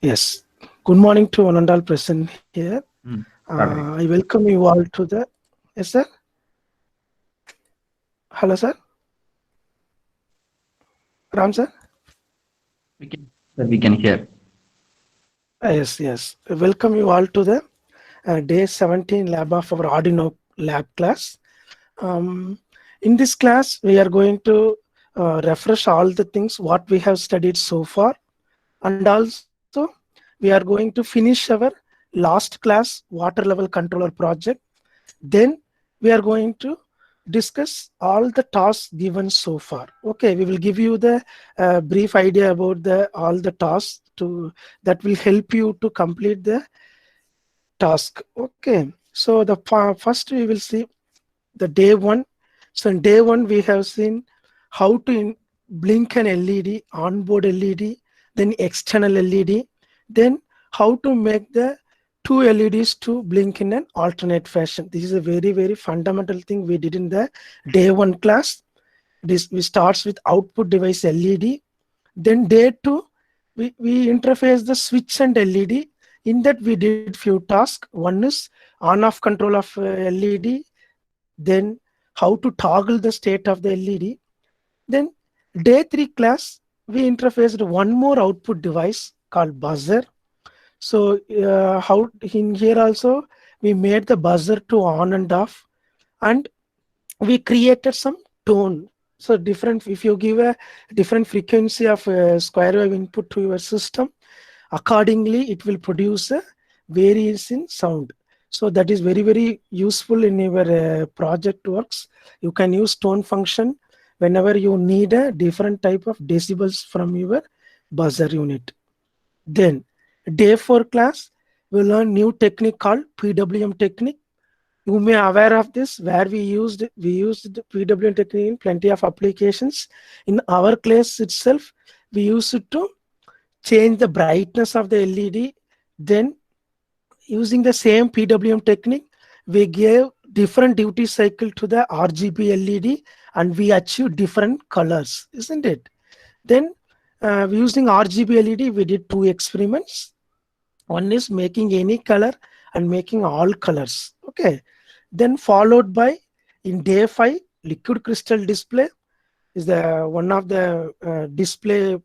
Yes. Good morning to one and all present here. Started. I welcome you all to the. Yes, sir. Hello, sir. Ram, sir. We can hear. Yes. Welcome you all to the day 17 lab of our Arduino lab class. In this class, we are going to refresh all the things what we have studied so far, and also we are going to finish our last class water level controller project. Then we are going to discuss all the tasks given so far. Okay, we will give you the brief idea about the all the tasks to that will help you to complete the task. Okay, so the first we will see the day one. So in day one we have seen how to blink an LED, onboard LED, then external LED, then how to make the two LEDs to blink in an alternate fashion. This is a very fundamental thing we did in the day one class. This we starts with output device LED. Then day two, we interface the switch and LED. In that we did few tasks. One is on off control of LED, then how to toggle the state of the LED. Then day three class, we interfaced one more output device called buzzer. So how in here also we made the buzzer to on and off, and we created some tone. So different, if you give a different frequency of square wave input to your system, accordingly it will produce a variance in sound. So that is very useful in your project works. You can use tone function whenever you need a different type of decibels from your buzzer unit. Then day 4 class, we learn new technique called PWM technique. You may aware of this, where we used PWM technique in plenty of applications. In our class itself, we use it to change the brightness of the LED. Then using the same PWM technique, we gave different duty cycle to the RGB LED and we achieved different colors, isn't it? Then using RGB LED, we did two experiments. One is making any color and making all colors. Okay. Then followed by in day 5, liquid crystal display is the one of the display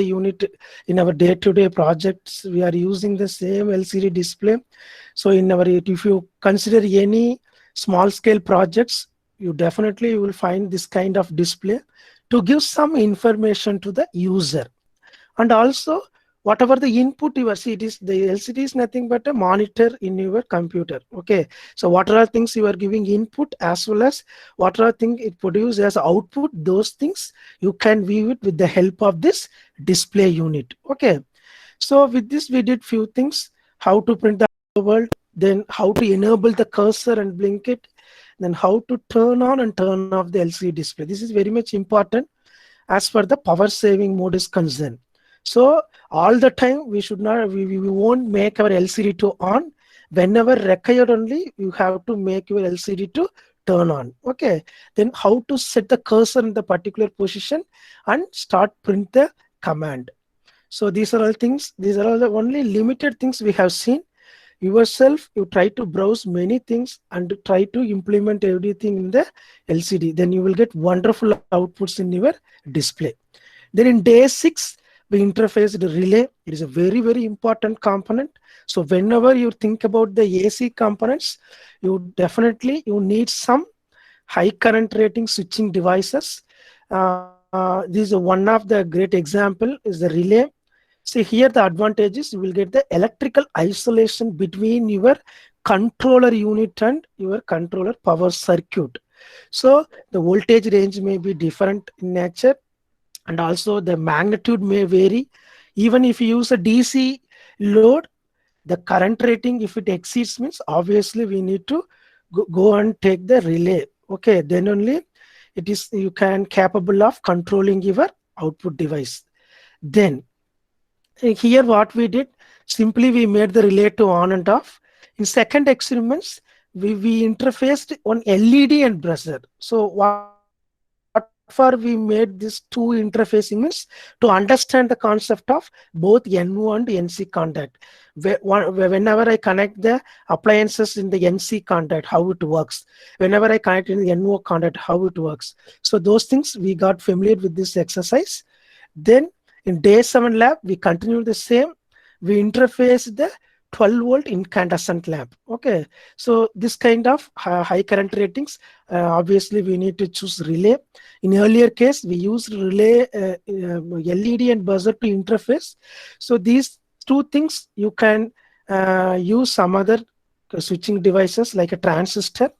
unit in our day-to-day projects. We are using the same LCD display. So in our, if you consider any small scale projects, you definitely will find this kind of display to give some information to the user. And also whatever the input you see, it is the LCD is nothing but a monitor in your computer. Okay, so what are things you are giving input as well as what are things it produces as output, those things you can view it with the help of this display unit. Okay, so with this we did few things: how to print the world, then how to enable the cursor and blink it, then how to turn on and turn off the LCD display. This is very much important as far the power saving mode is concerned. So all the time we should not, we won't make our LCD to on. Whenever required only, you have to make your LCD to turn on. Okay, then how to set the cursor in the particular position and start print the command. So these are all things, these are all the only limited things we have seen. Yourself, you try to browse many things and try to implement everything in the LCD, then you will get wonderful outputs in your display. Then in day 6, we interface the relay. It is a very important component. So whenever you think about the AC components, you definitely you need some high current rating switching devices. This is one of the great example is the relay. See here the advantage is you will get the electrical isolation between your controller unit and your controller power circuit. So the voltage range may be different in nature, and also the magnitude may vary. Even if you use a DC load, the current rating, if it exceeds, means obviously we need to go and take the relay. Okay, then only it is you can capable of controlling your output device. Then here what we did, simply we made the relay to on and off. In second experiments, we interfaced on LED and buzzer. So what we did, for we made this two interfacing means to understand the concept of both NO and NC contact. Whenever I connect the appliances in the NC contact, how it works. Whenever I connect in the NO contact, how it works. So those things we got familiar with this exercise. Then in day 7 lab, we continue the same. We interface the 12-volt incandescent lamp. Okay, so this kind of high current ratings, obviously we need to choose relay. In earlier case, we used relay, LED and buzzer to interface. So these two things you can use some other switching devices like a transistor,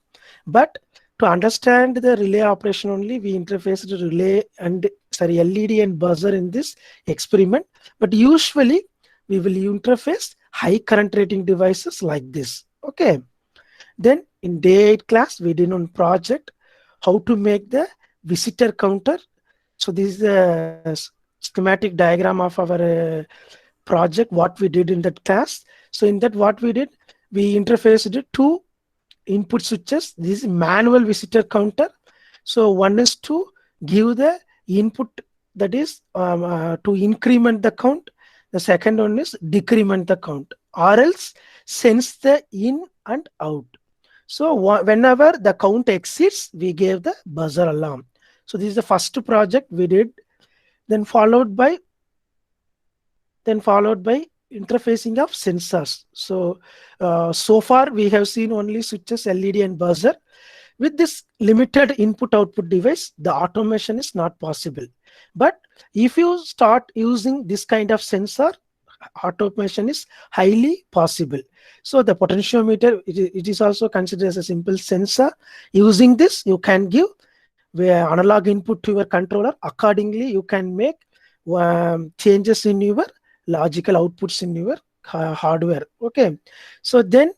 but to understand the relay operation only, we interface the relay and LED and buzzer in this experiment. But usually we will interface high current rating devices like this. Okay. Then in day 8 class, we did on project how to make the visitor counter. So this is the schematic diagram of our project, what we did in that class. So in that, what we did, we interfaced two input switches. This is manual visitor counter. So one is to give the input, that is to increment the count. The second one is decrement the count, or else sense the in and out. So whenever the count exceeds, we gave the buzzer alarm. So this is the first project we did. Then followed by interfacing of sensors. So so far we have seen only switches, LED and buzzer. With this limited input output device, the automation is not possible. But if you start using this kind of sensor, automation is highly possible. So the potentiometer, it is also considered as a simple sensor. Using this, you can give analog input to your controller. Accordingly, you can make changes in your logical outputs in your hardware. Okay, so then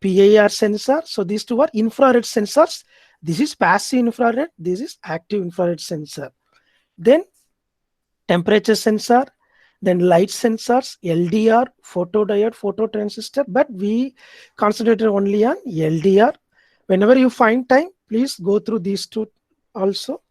PIR sensor. So these two are infrared sensors. This is passive infrared, this is active infrared sensor. Then temperature sensor, then light sensors, LDR, photodiode, phototransistor, but we concentrated only on LDR. Whenever you find time, please go through these two also.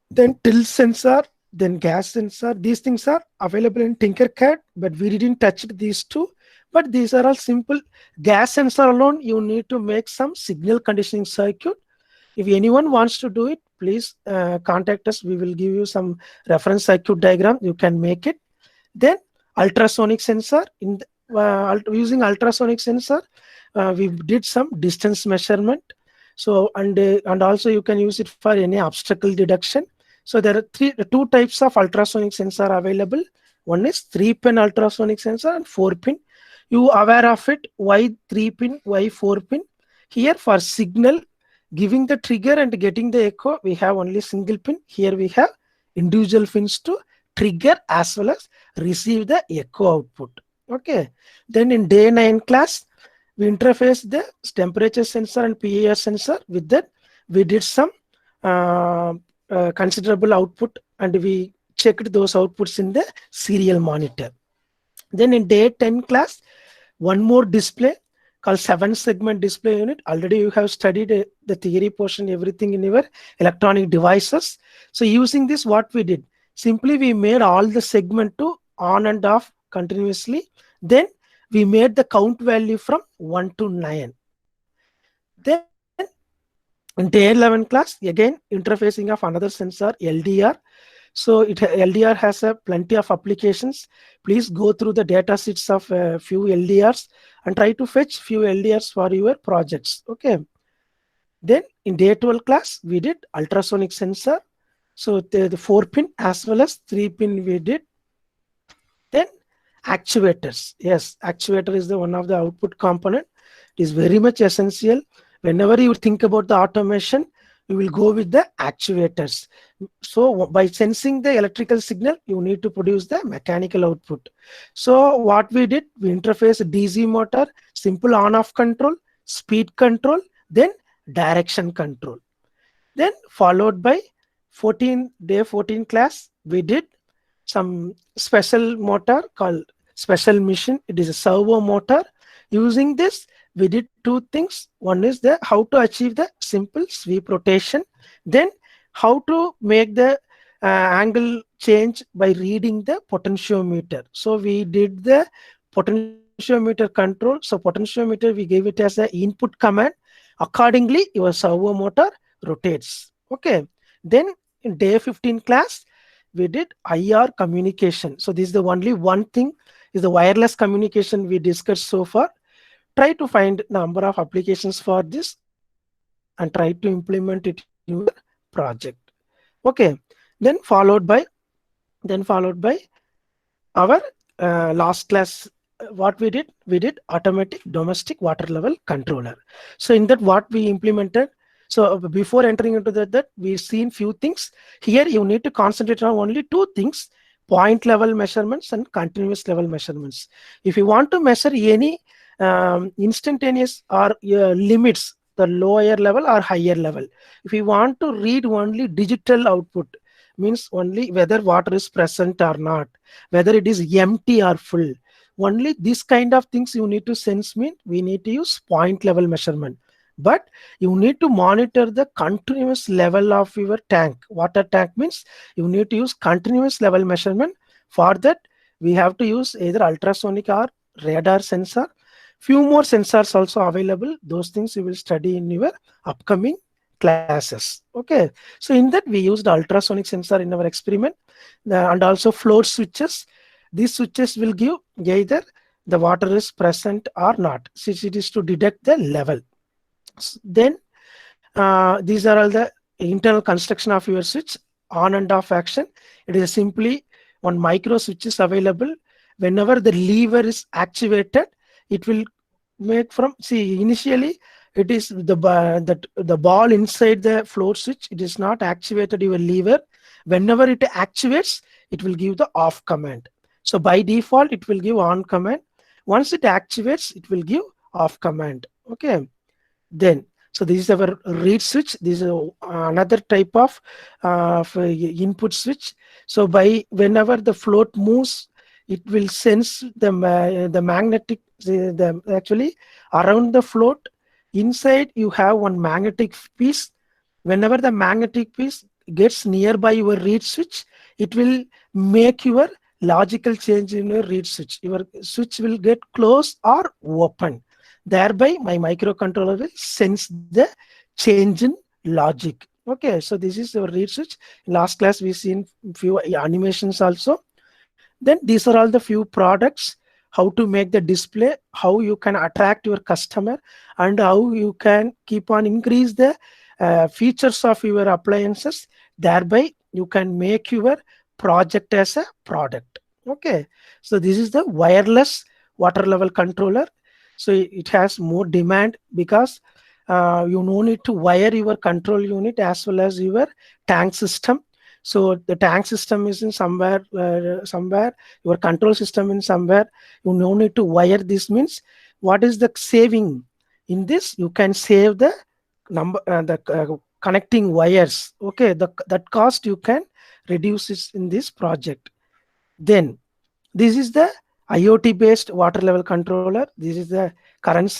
Then tilt sensor, then gas sensor. These things are available in Tinkercad, but we didn't touch these two. But these are all simple. Gas sensor alone, you need to make some signal conditioning circuit. If anyone wants to do it, please contact us. We will give you some reference circuit diagram. You can make it. Then ultrasonic sensor. Using ultrasonic sensor, we did some distance measurement. So and also you can use it for any obstacle detection. So there are two types of ultrasonic sensor available. One is 3-pin ultrasonic sensor and 4-pin. You aware of it? Why 3-pin? Why 4-pin? Here for signal, giving the trigger and getting the echo, we have only single pin. Here we have individual pins to trigger as well as receive the echo output. Okay. Then in day 9 class, we interface the temperature sensor and PIR sensor. With that, we did some considerable output, and we checked those outputs in the serial monitor. Then in day 10 class, one more display called 7-segment display unit. Already you have studied the theory portion, everything in your electronic devices. So using this, what we did, simply we made all the segment to on and off continuously. Then we made the count value from 1 to 9. Then in day 11 class, again interfacing of another sensor, LDR. So LDR has plenty of applications. Please go through the data sheets of a few LDRs and try to fetch few LDRs for your projects. Okay. Then in day 12 class, we did ultrasonic sensor. So the 4-pin as well as 3-pin we did. Then actuators. Yes, actuator is the one of the output component. It is very much essential. Whenever you think about the automation, you will go with the actuators. So by sensing the electrical signal, you need to produce the mechanical output. So what we did, we interface DC motor, simple on-off control, speed control, then direction control. Then followed by day 14 class, we did some special motor called special mission. It is a servo motor. Using this, we did two things. One is how to achieve the simple sweep rotation. Then how to make the angle change by reading the potentiometer. So we did the potentiometer control. So potentiometer, we gave it as the input command. Accordingly, your servo motor rotates. Okay. Then in day 15 class, we did IR communication. So this is the only one thing is the wireless communication we discussed so far. Try to find number of applications for this and try to implement it in your project. Okay. then followed by then followed by our last class. What we did automatic domestic water level controller. So in that, what we implemented, so before entering into that we've seen few things. Here you need to concentrate on only two things: point level measurements and continuous level measurements. If you want to measure any instantaneous or limits, the lower level or higher level. If you want to read only digital output, means only whether water is present or not, whether it is empty or full, only this kind of things you need to sense. Mean we need to use point level measurement. But you need to monitor the continuous level of your tank. Water tank means you need to use continuous level measurement. For that, we have to use either ultrasonic or radar sensor. Few more sensors also available. Those things you will study in your upcoming classes. Okay. So in that, we used ultrasonic sensor in our experiment, and also float switches. These switches will give either the water is present or not, since it is to detect the level. Then these are all the internal construction of your switch. On and off action, it is simply one micro switch is available. Whenever the lever is activated, it will make from, see, initially it is the ball inside the float switch, it is not activated your lever. Whenever it activates, it will give the off command. So by default it will give on command. Once it activates, it will give off command. Okay. Then, so this is our read switch. This is another type of input switch. So by whenever the float moves, it will sense the magnetic, the actually around the float. Inside you have one magnetic piece. Whenever the magnetic piece gets nearby your read switch, it will make your logical change in your read switch. Your switch will get closed or open. Thereby, my microcontroller will sense the change in logic. Okay, so this is our read switch. In last class, we seen few animations also. Then these are all the few products, how to make the display, how you can attract your customer, and how you can keep on increase the features of your appliances. Thereby, you can make your project as a product. Okay, so this is the wireless water level controller. So it has more demand because you no need to wire your control unit as well as your tank system. So the tank system is in somewhere, your control system in somewhere. You no need to wire. This means what is the saving in this? You can save the the connecting wires. Okay, that cost you can reduce it in this project. Then this is the IoT based water level controller. This is the current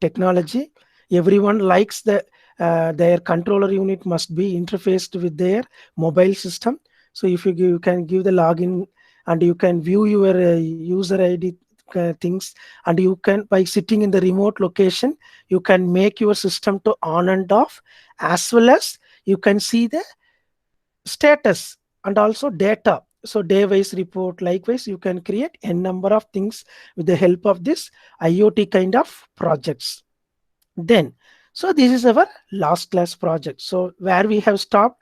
technology. Everyone likes their controller unit must be interfaced with their mobile system. So if you can give the login, and you can view your user ID things, and you can, by sitting in the remote location, you can make your system to on and off, as well as you can see the status and also data. So day wise report, likewise you can create a number of things with the help of this IoT kind of projects. Then, so this is our last class project. So where we have stopped,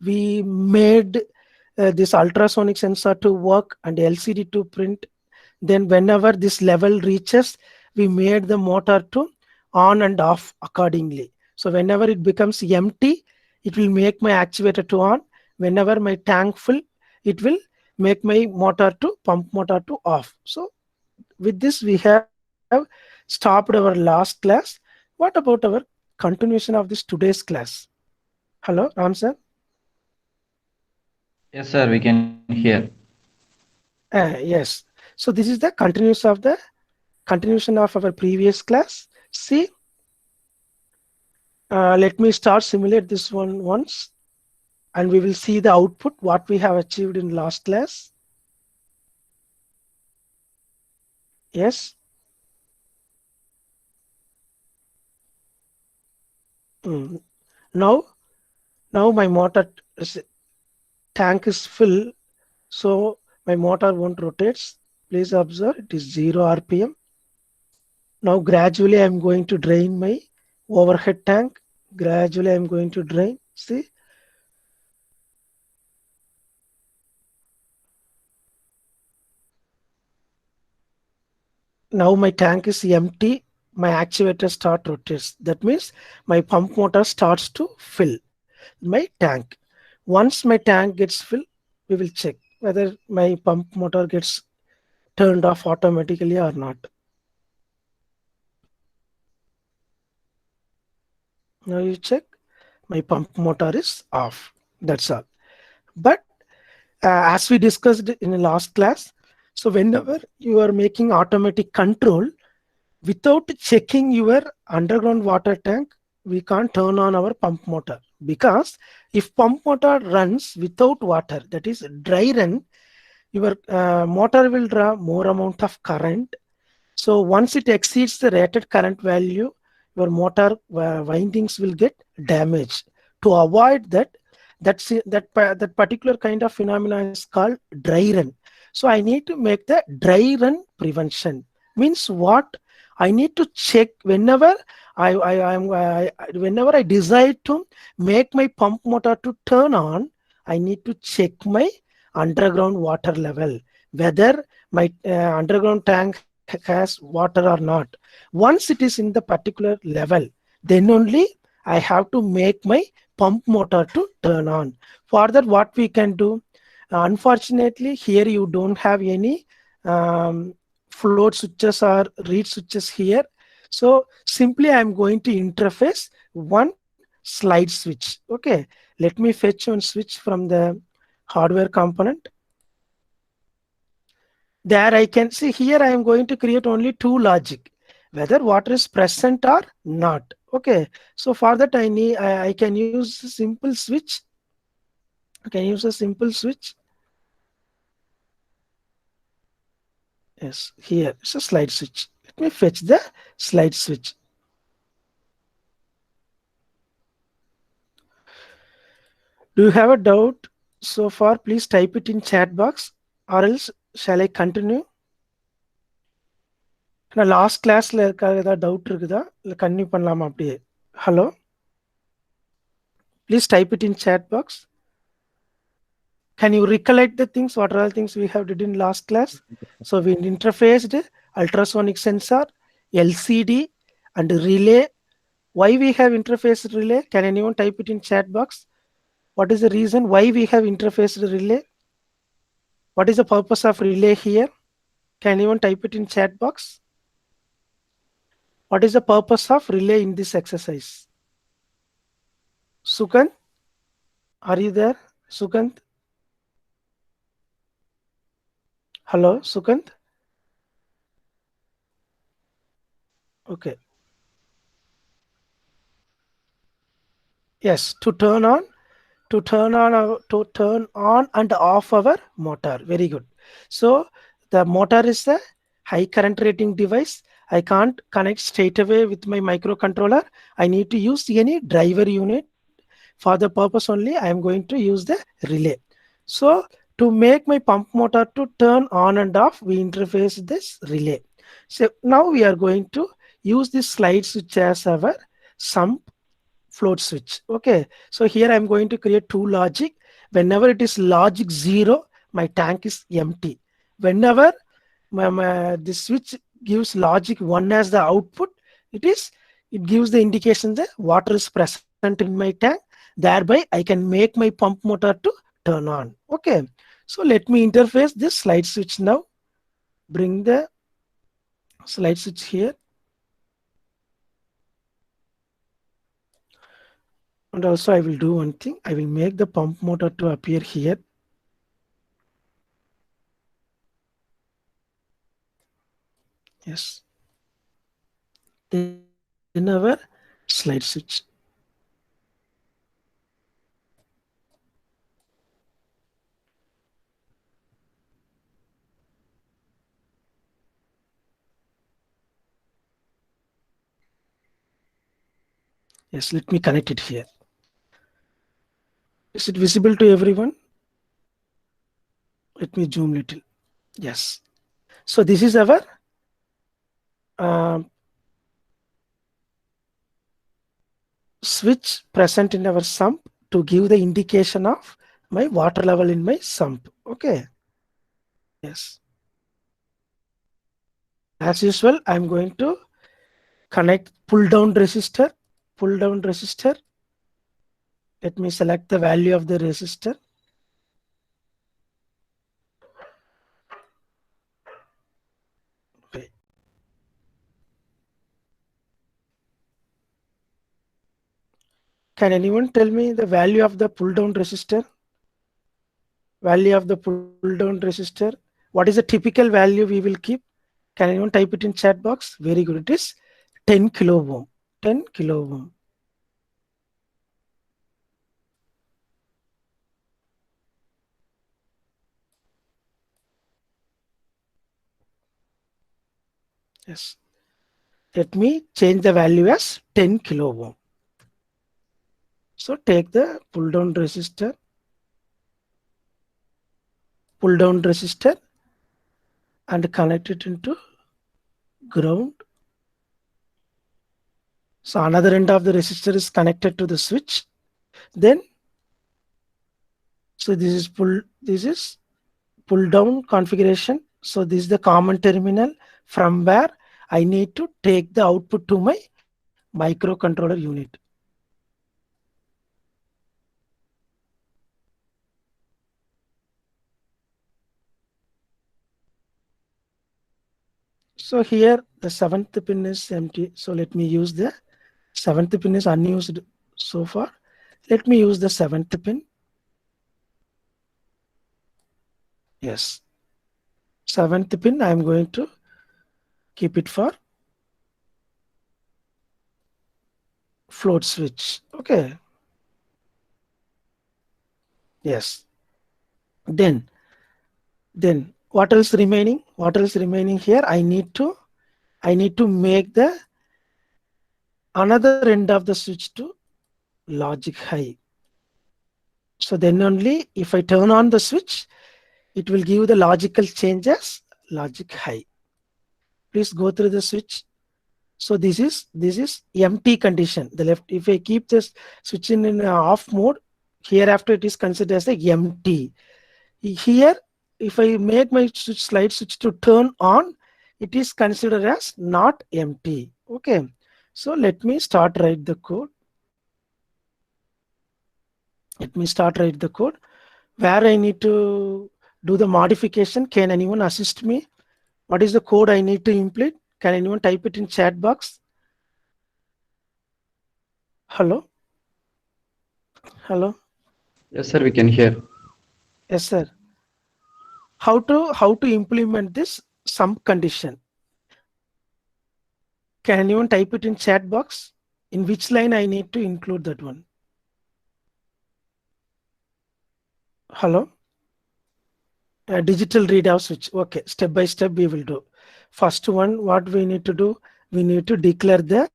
we made this ultrasonic sensor to work and LCD to print. Then whenever this level reaches, we made the motor to on and off accordingly. So whenever it becomes empty, it will make my actuator to on. Whenever my tank full, it will make my motor to pump motor to off. So with this, we have stopped our last class. What about our continuation of this today's class? Hello, Ram sir. Yes, sir, we can hear. Yes. So this is the continuation of our previous class. See, let me start simulate this one once. and we will see the output what we have achieved in last class. Yes. Mm. Now, now my motor tank is full, so my motor won't rotate. Please observe it is 0 RPM. Now gradually I am going to drain my overhead tank. Gradually I am going to drain. See, now my tank is empty. My actuator start rotates. That means my pump motor starts to fill my tank. Once my tank gets filled, we will check whether my pump motor gets turned off automatically or not. Now you check, my pump motor is off. That's all. But as we discussed in the last class, so whenever you are making automatic control without checking your underground water tank, we can't turn on our pump motor, because if pump motor runs without water, that is dry run, your motor will draw more amount of current. So once it exceeds the rated current value, your motor windings will get damaged. To avoid that, that particular kind of phenomenon is called dry run. So I need to make the dry run prevention. Means what? I need to check whenever whenever I decide to make my pump motor to turn on, I need to check my underground water level, whether my underground tank has water or not. Once it is in the particular level, then only I have to make my pump motor to turn on. For that, what we can do? Unfortunately, here you don't have any um, float switches or read switches here. So simply I'm going to interface one slide switch. Okay, let me fetch one switch from the hardware component. There I can see, here I am going to create only two logic, whether water is present or not. Okay, so for that I can use a simple switch. I can use a simple switch. Yes, here it's a slide switch. Let me fetch the slide switch. Do you have a doubt so far? Please type it in chat box, or else shall I continue? நான் last கிளாஸ்ல இருக்க ஏதாவது doubt இருக்குதா, இல்லை continue பண்ணலாமா அப்படியே? Hello, please type it in chat box. Can you recollect the things? What are all things we have did in last class? So we interfaced ultrasonic sensor, LCD, and relay. Why we have interfaced relay? Can anyone type it in chat box? What is the reason why we have interfaced relay? What is the purpose of relay here? Can anyone type it in chat box? What is the purpose of relay in this exercise? Sukant, are you there? Sukant? Hello, Sukant? Okay. Yes, to turn on and off our motor. Very good. So the motor is a high current rating device. I can't connect straight away with my microcontroller. I need to use any driver unit. For the purpose only, I am going to use the relay. So to make my pump motor to turn on and off, we interface this relay. So now we are going to use this slide switch as our sump float switch. Okay, so here I'm going to create two logic. Whenever it is logic 0, my tank is empty. Whenever this switch gives logic 1 as the output, it gives the indication that water is present in my tank. Thereby I can make my pump motor to turn on. Okay, so let me interface this slide switch now. Bring the slide switch here. And also I will do one thing. I will make the pump motor to appear here. Yes. Then our slide switch. Yes, let me connect it here. Is it visible to everyone? Let me zoom little. Yes. So this is our um, switch present in our sump to give the indication of my water level in my sump. Okay. Yes. As usual, I'm going to connect pull down resistor. Pull down resistor. Let me select the value of the resistor. Okay. Can anyone tell me the value of the pull down resistor? Value of the pull down resistor. What is the typical value we will keep? Can anyone type it in chat box? Very good. It is 10 kilo ohm. 10 kilo ohm. Yes. Let me change the value as 10 kilo ohm. So take the pull down resistor and connect it into ground. So another end of the resistor is connected to the switch. Then, so this is pull down configuration. So this is the common terminal from where I need to take the output to my microcontroller unit. So here the seventh pin is empty. So let me use the seventh pin is unused so far. Let me use the seventh pin. Yes. Seventh pin, I'm going to keep it for float switch. Okay. Yes. Then what else remaining? What else remaining here? I need to make the another end of the switch to logic high. So then only if I turn on the switch, it will give the logical changes logic high. Please go through the switch. So this is empty condition. The left, if I keep this switch in off mode, hereafter it is considered as a empty. Here, if I make my slide switch to turn on, it is considered as not empty. Okay. So let me start write the code. Let me start write the code where I need to do the modification. Can anyone assist me? What is the code I need to implement? Can anyone type it in chat box? Hello? Hello? Yes, sir, we can hear. Yes, sir. How to implement this sum condition? Can anyone type it in chat box? In which line I need to include that one? Hello? Digital readout switch. Okay, step by step we will do. First one, what we need to do? We need to declare the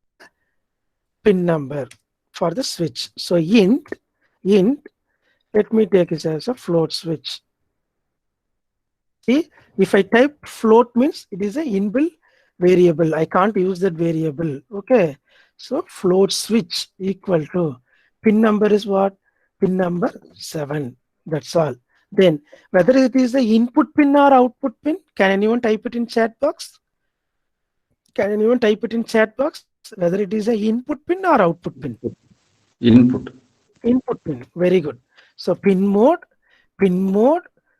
pin number for the switch. So int, let me take it as a float switch. See, if I type float means it is a inbuilt variable. I can't use that variable. Okay. So float switch equal to pin number is what? Pin number 7. That's all. Then whether it is the input pin or output pin, can anyone type it in chat box? Can anyone type it in chat box? Whether it is a input pin or output pin? Input. Input pin. Very good. So pin mode,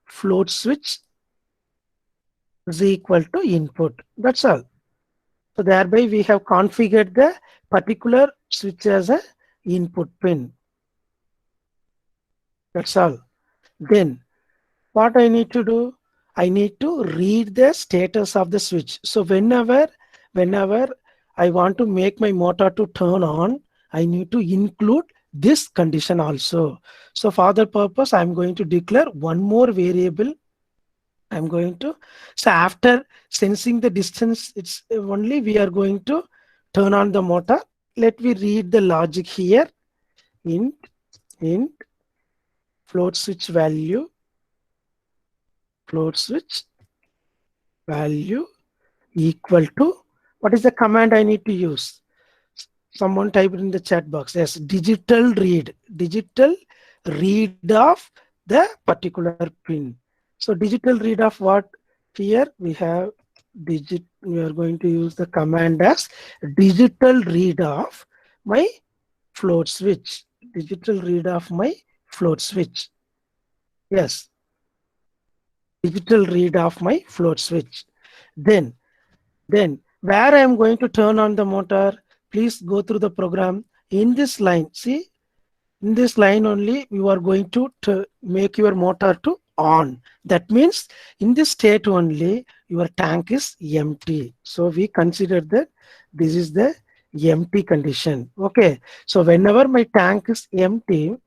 float switch is equal to input. That's all. So thereby we have configured the particular switch as a input pin. That's all. Then what I need to do? I need to read the status of the switch. So whenever I want to make my motor to turn on, I need to include this condition also. So for that purpose, I'm going to declare one more variable. I'm going to, so after sensing the distance, it's only we are going to turn on the motor. let me read the logic here. Int float switch value, float switch value equal to, what is the command I need to use? Someone type it in the chat box. Yes, digital read of the particular pin. So digital read of what? Here we have we are going to use the command as digital read of my float switch. Digital read of my float switch. Yes, digital read of my float switch. Then where I am going to turn on the motor, please go through the program. In this line, see, in this line only you are going to make your motor to on. That means in this state only your tank is empty. So we consider that this is the empty condition. Okay, so whenever my tank is empty,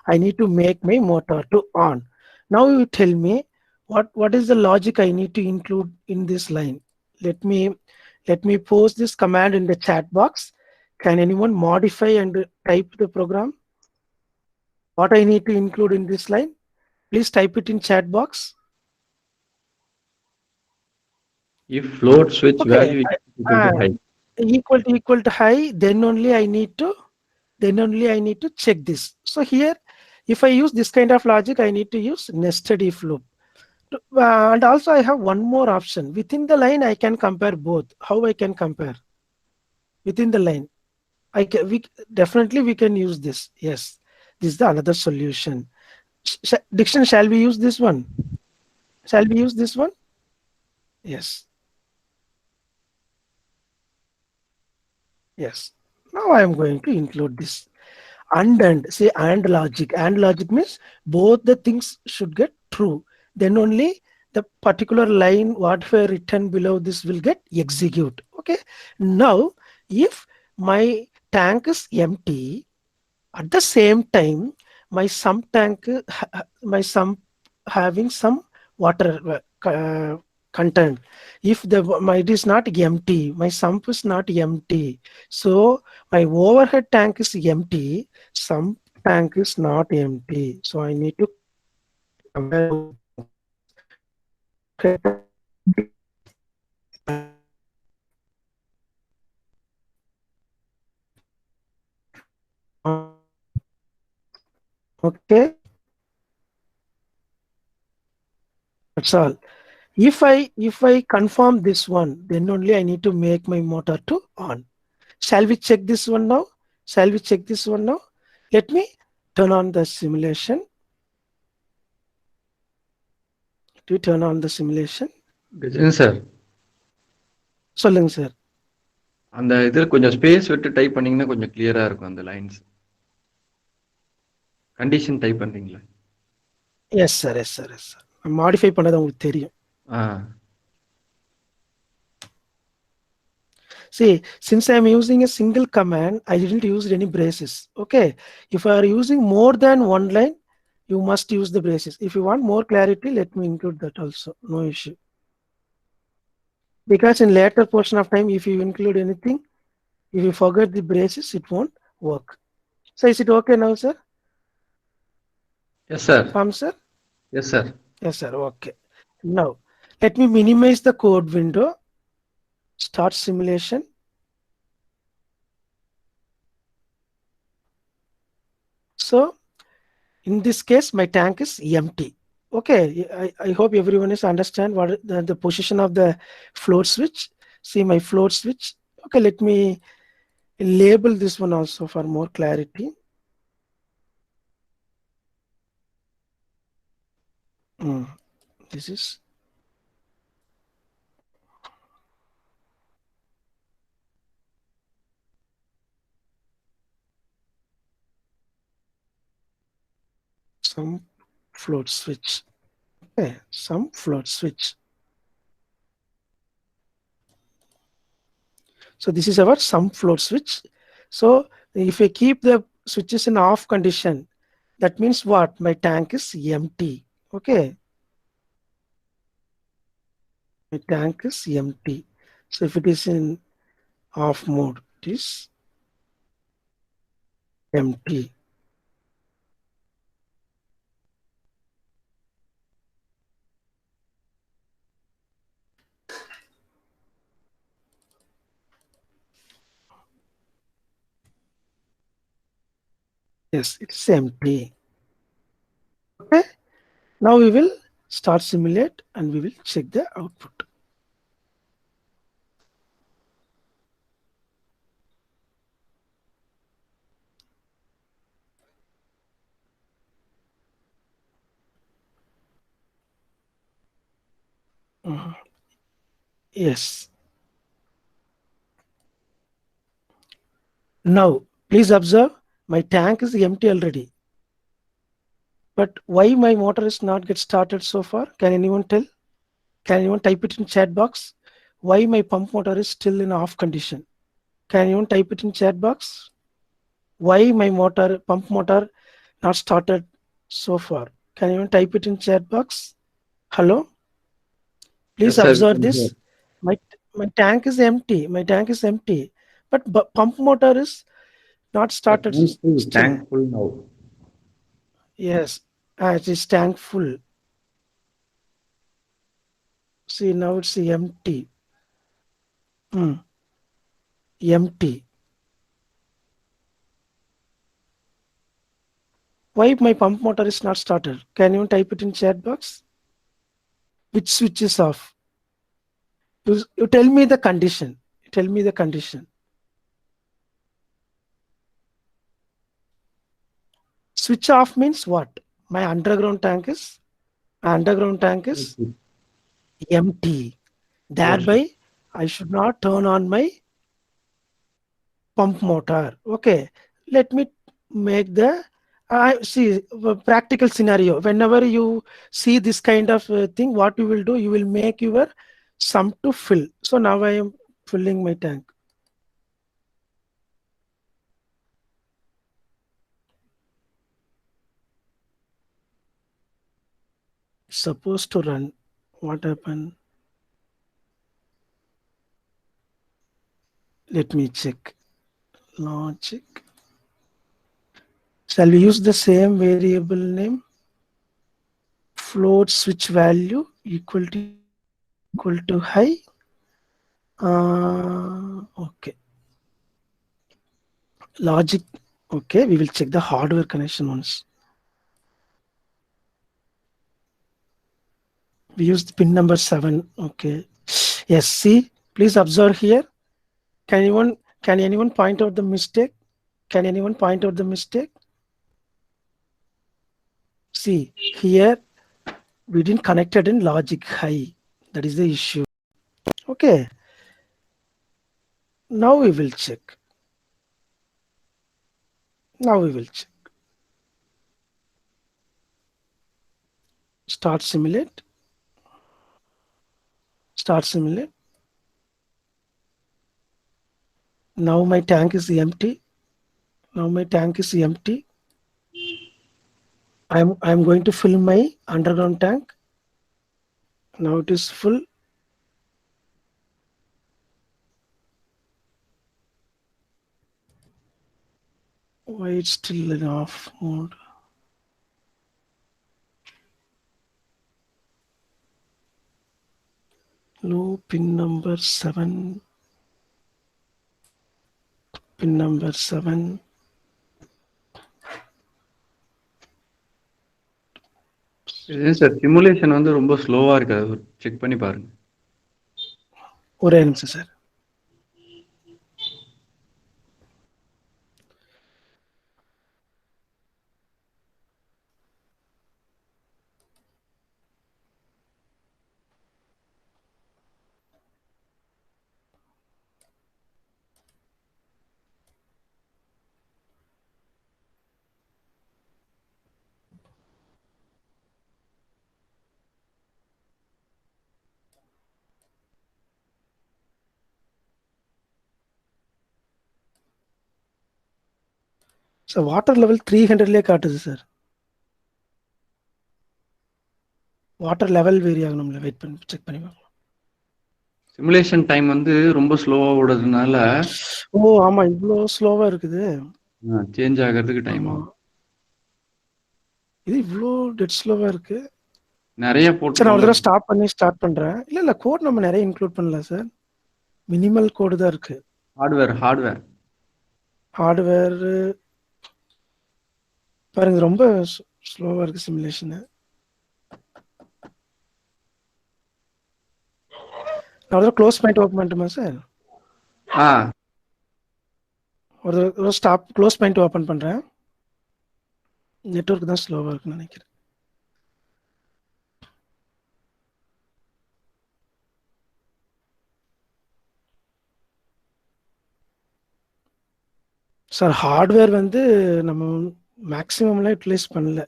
I need to make my motor to on. Now you tell me what is the logic I need to include in this line. Let me post this command in the chat box. Can anyone modify and type the program? What I need to include in this line? Please type it in chat box. If float switch Okay, value is equal to uh, high. equal to high, then only I need to check this. So here, if I use this kind of logic, I need to use nested if loop. And also I have one more option. Within the line, I can compare both. How I can compare? Within the line, definitely we can use this. Yes, this is the another solution. Diction, shall we use this one? Shall we use this one? Yes. Yes. Now I am going to include this. And say and logic means both the things should get true, then only the particular line what were written below this will get execute. Okay, now if my tank is empty, at the same time my sump tank my sump having some water content. If it is not empty, my sump is not empty, so my overhead tank is empty, sump tank is not empty, so I need to compare both the tanks. Overhead tank okay, that's all. If I confirm this one, then only I need to make my motor to on. Shall we check this one now? Shall we check this one now? Let me turn on the simulation. Do we turn on the simulation? Gajan sir, சொல்லுங்க sir. அந்த இதில் கொஞ்சம் space விட்டு type பண்ணீங்கன்னா கொஞ்சம் கிளியரா இருக்கும் அந்த லைன்ஸ். கண்டிஷன் டைப் பண்றீங்களா? Yes sir, yes sir, yes sir. Modify பண்ணது உங்களுக்கு தெரியும். See, since I am using a single command, I didn't use any braces. Okay, if I are using more than one line, you must use the braces. If you want more clarity, let me include that also, no issue. Because in later portion of time, if you include anything, if you forget the braces, it won't work. So is it okay now, sir? Yes sir. Sir? Yes sir. Yes sir, okay. Now let me minimize the code window, start simulation. So in this case my tank is empty. Okay, I hope everyone is understand what the position of the float switch. See my float switch. Okay, let me label this one also for more clarity. This is some float switch. Okay, some float switch. So this is our sum float switch. So if I keep the switches in off condition, that means what? My tank is empty. Okay. My tank is empty. So if it is in off mode, it is empty. Yes, it's empty. Okay. Now we will start simulate and we will check the output. Mhm. Yes. Now, please observe my tank is empty already. But why my motor is not get started so far? Can anyone tell? Can anyone type it in chat box? Why my pump motor is still in off condition? Can anyone type it in chat box? Why my motor, pump motor, not started so far? Can anyone type it in chat box? Hello? Please Yes, sir. We observe can hear. this. My my tank is empty. My tank is empty. But pump motor is not Sir, started still. tank full now. Yes, it is tank full. See, now it's empty. Hmm, empty. Why my pump motor is not started? Can you type it in chat box? Which switch is off? You tell me the condition. Tell me the condition. Switch off means what? My underground tank is Okay. empty. Yes, sir. Thereby, I should not turn on my pump motor. Okay, let me make the I see practical scenario. Whenever you see this kind of thing, what you will do, you will make your sum to fill. So now I am filling my tank. It's supposed to run. What happened? Let me check. Logic. Shall we use the same variable name? Float switch value equal to high. Okay. Logic. Okay, we will check the hardware connection once. We used pin number 7. Okay. Yes, see, please observe here. Can anyone point out the mistake? Can anyone point out the mistake? See, here we didn't connect it in logic high. That is the issue. Okay. Now we will check. Now we will check. Start simulate. Start simulate. Now my tank is empty. Now my tank is empty. I'm going to fill my underground tank. Now it is full. Why it's still in off mode? No, pin number 7. Pin number 7. ஏன் sir simulation வந்து ரொம்ப ஸ்லோவா இருக்கு. அது check பண்ணி பாருங்க. ஒரே நிமிஷம் சார். சார் வாட்டர் லெவல் 300லே காட்டுது சார். வாட்டர் லெவல் வேரி ஆகணும்ல, வெயிட் பண்ணி செக் பண்ணி பார்க்கலாம். சிமுலேஷன் டைம் வந்து ரொம்ப ஸ்லோவா ஓடுறதுனால ஓ ஆமா, இவ்வளோ ஸ்லோவா இருக்குது. சேஞ்ச் ஆகிறதுக்கு டைம் ஆமா, ஆகும். இது இவ்வளோ டெட் ஸ்லோவா இருக்கு. நிறைய சரி, நான் ஒரு போட்டிருக்கோம்ல. தடவை ஸ்டாப் பண்ணி ஸ்டார்ட் பண்றேன். இல்ல கோட் நம்ம நிறைய இன்க்ளூட் பண்ணல சார். மினிமல் கோடு தான் இருக்கு. ஹார்ட்வேர் ஹார்ட்வேர் பாருங்க, ரொம்ப ஸ்லோவா இருக்கு சிமுலேஷனு. நான் ஒரு க்ளோஸ் பண்ணிட்டு ஓப்பன் பண்ணட்டுமா சார்? ஆ ஒரு ஸ்டாப் க்ளோஸ் பண்ணிட்டு ஓப்பன் பண்றேன். நெட்வொர்க் தான் ஸ்லோவா இருக்குன்னு நினைக்கிறேன். சார் ஹார்ட்வேர் வந்து நம்ம மேக்ஸிமம்லாம் யூட்டிலைஸ் பண்ணல.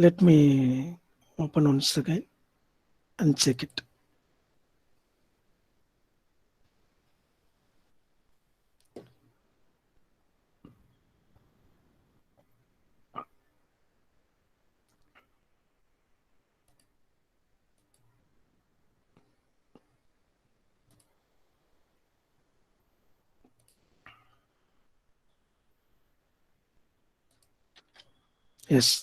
Let me open once again and check it. Yes.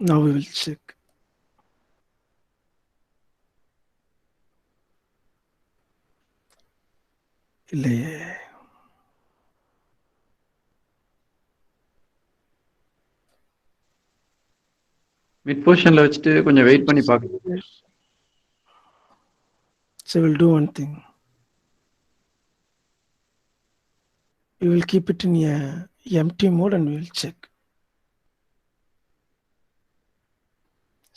Now we will check. இல்லையே. மிட் பொசிஷன்ல வச்சுட்டு கொஞ்சம் வெயிட் பண்ணி பார்க்கணும். So we'll do one thing. We will keep it in a empty mode and we will check.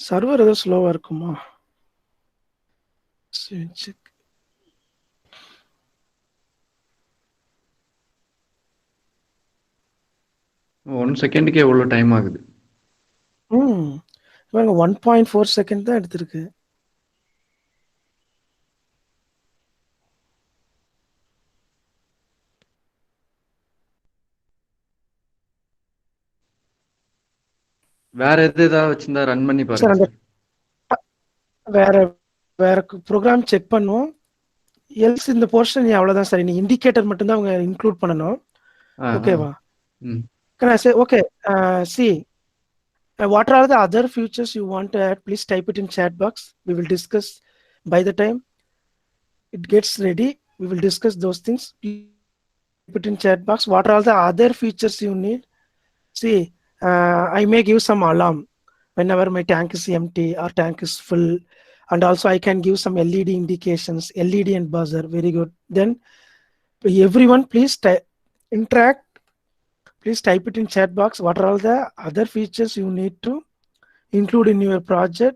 Server ஏதோ ஸ்லோவா இருக்குமா? Check. One செகண்டுக்கே எவ்வளோ டைம் ஆகுது. பாருங்க 1.4 செகண்ட் தான் எடுத்திருக்கு. வேற ஏதாவது வச்சிருந்தா ரன் பண்ணி சார் பாருங்க அந்த சார். வேற வேற ப்ரோக்ராம் செக் பண்ணுவோம். எல்ஸ் இந்த போர்ஷன் அவ்வளவுதான் சார். நீ இண்டிகேட்டர் மட்டும் தான் அவங்க இன்க்ளூட் பண்ணணும். ஓகேவா? Can I say okay? See, what are the other features you want to add? Please type it in chat box. We will discuss by the time it gets ready. We will discuss those things. Type it in chat box. What are all the other features you need? See, I may give some alarm whenever my tank is empty or tank is full, and also I can give some LED indications, LED and buzzer. Very good. Then everyone, please interact. Please type it in chat box. What are all the other features you need to include in your project?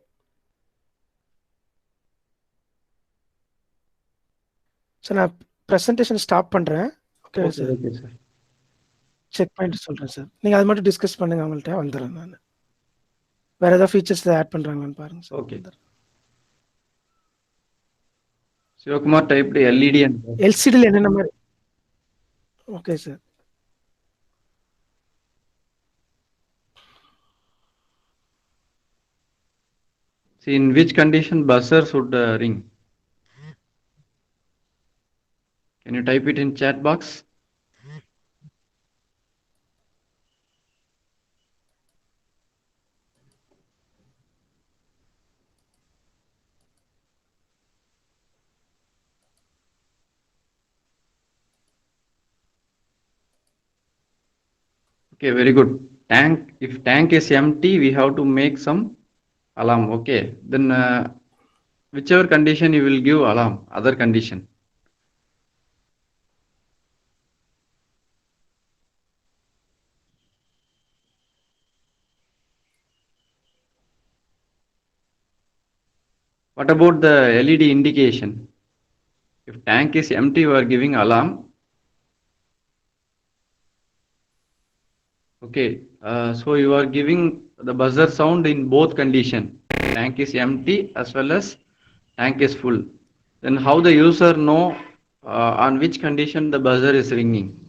So நான் presentation stop பண்றேன். Okay sir. Okay sir. Check பண்ணிட்டு சொல்றேன் sir. நீங்க அது மட்டும் discuss பண்ணுங்க, அவங்கள்ட்ட வந்துடுறேன் நான். வேற ஏதாவது ஃபீச்சர்ஸ் ஆட் பண்றாங்களான்னு பாருங்க sir. Okay. Sivakumar typed LED and எல்சிடியில் என்னென்ன மாதிரி? Okay sir. See in which condition buzzer should ring. Can you type it in chat box? Okay, very good. If tank is empty, we have to make some alarm. Okay, then whichever condition you will give alarm, other condition. What about the LED indication? If tank is empty, you are giving alarm. Okay, so you are giving the buzzer sound in both condition. Tank is empty as well as tank is full. Then how the user know on which condition the buzzer is ringing?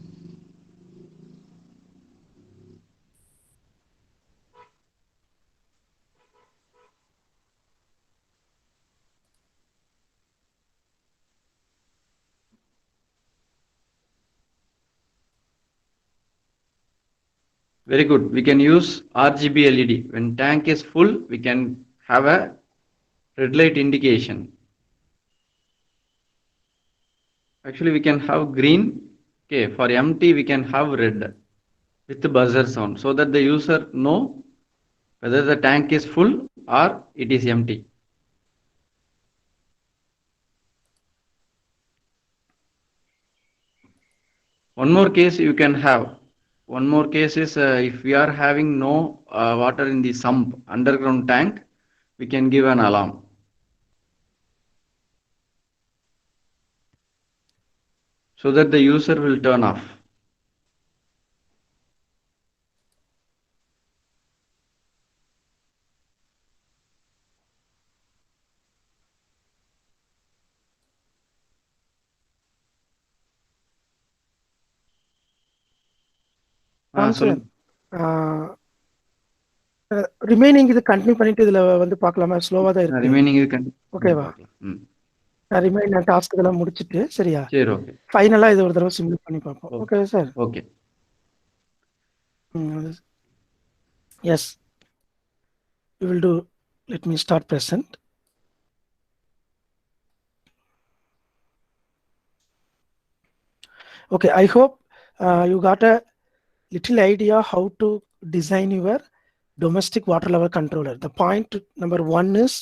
Very good. We can use RGB LED. When tank is full, we can have a red light indication. Actually, we can have green. Okay, for empty, we can have red with the buzzer sound so that the user know whether the tank is full or it is empty. One more case you can have. One more case is if we are having no water in the sump underground tank, we can give an alarm so that the user will turn off. Sir சொல்லுங்க. Remaining இது continue பண்ணிட்டு இதில் வந்து பார்க்கலாமா? ஸ்லோவாக தான் இருக்கு. Remaining இது கண்டினியூ ஓகேவா? பார்க்கலாம். ரிமைன் டாஸ்க் இதெல்லாம் முடிச்சுட்டு சரியா சரி, ஓகே. ஃபைனலாக இது ஒரு தடவை சிம்பிள் பண்ணி பார்ப்போம். Okay sir? Okay. Yes, we will do. Let me start present. Okay, I hope you got a little idea how to design your domestic water level controller. The point number one is,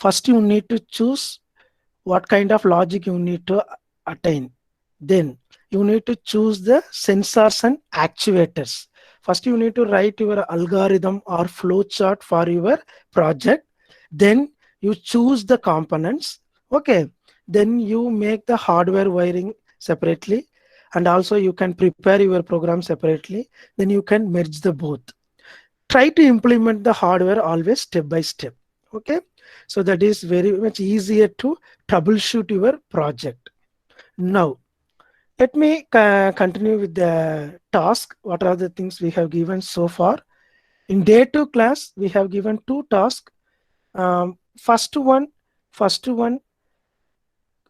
first you need to choose what kind of logic you need to attain. Then you need to choose the sensors and actuators. First you need to write your algorithm or flow chart for your project. Then you choose the components. Okay, then you make the hardware wiring separately, and also you can prepare your program separately. Then you can merge the both. Try to implement the hardware always step by step. Okay, so that is very much easier to troubleshoot your project. Now let me continue with the task. What are the things we have given so far? In day 2 class we have given 2 tasks. First one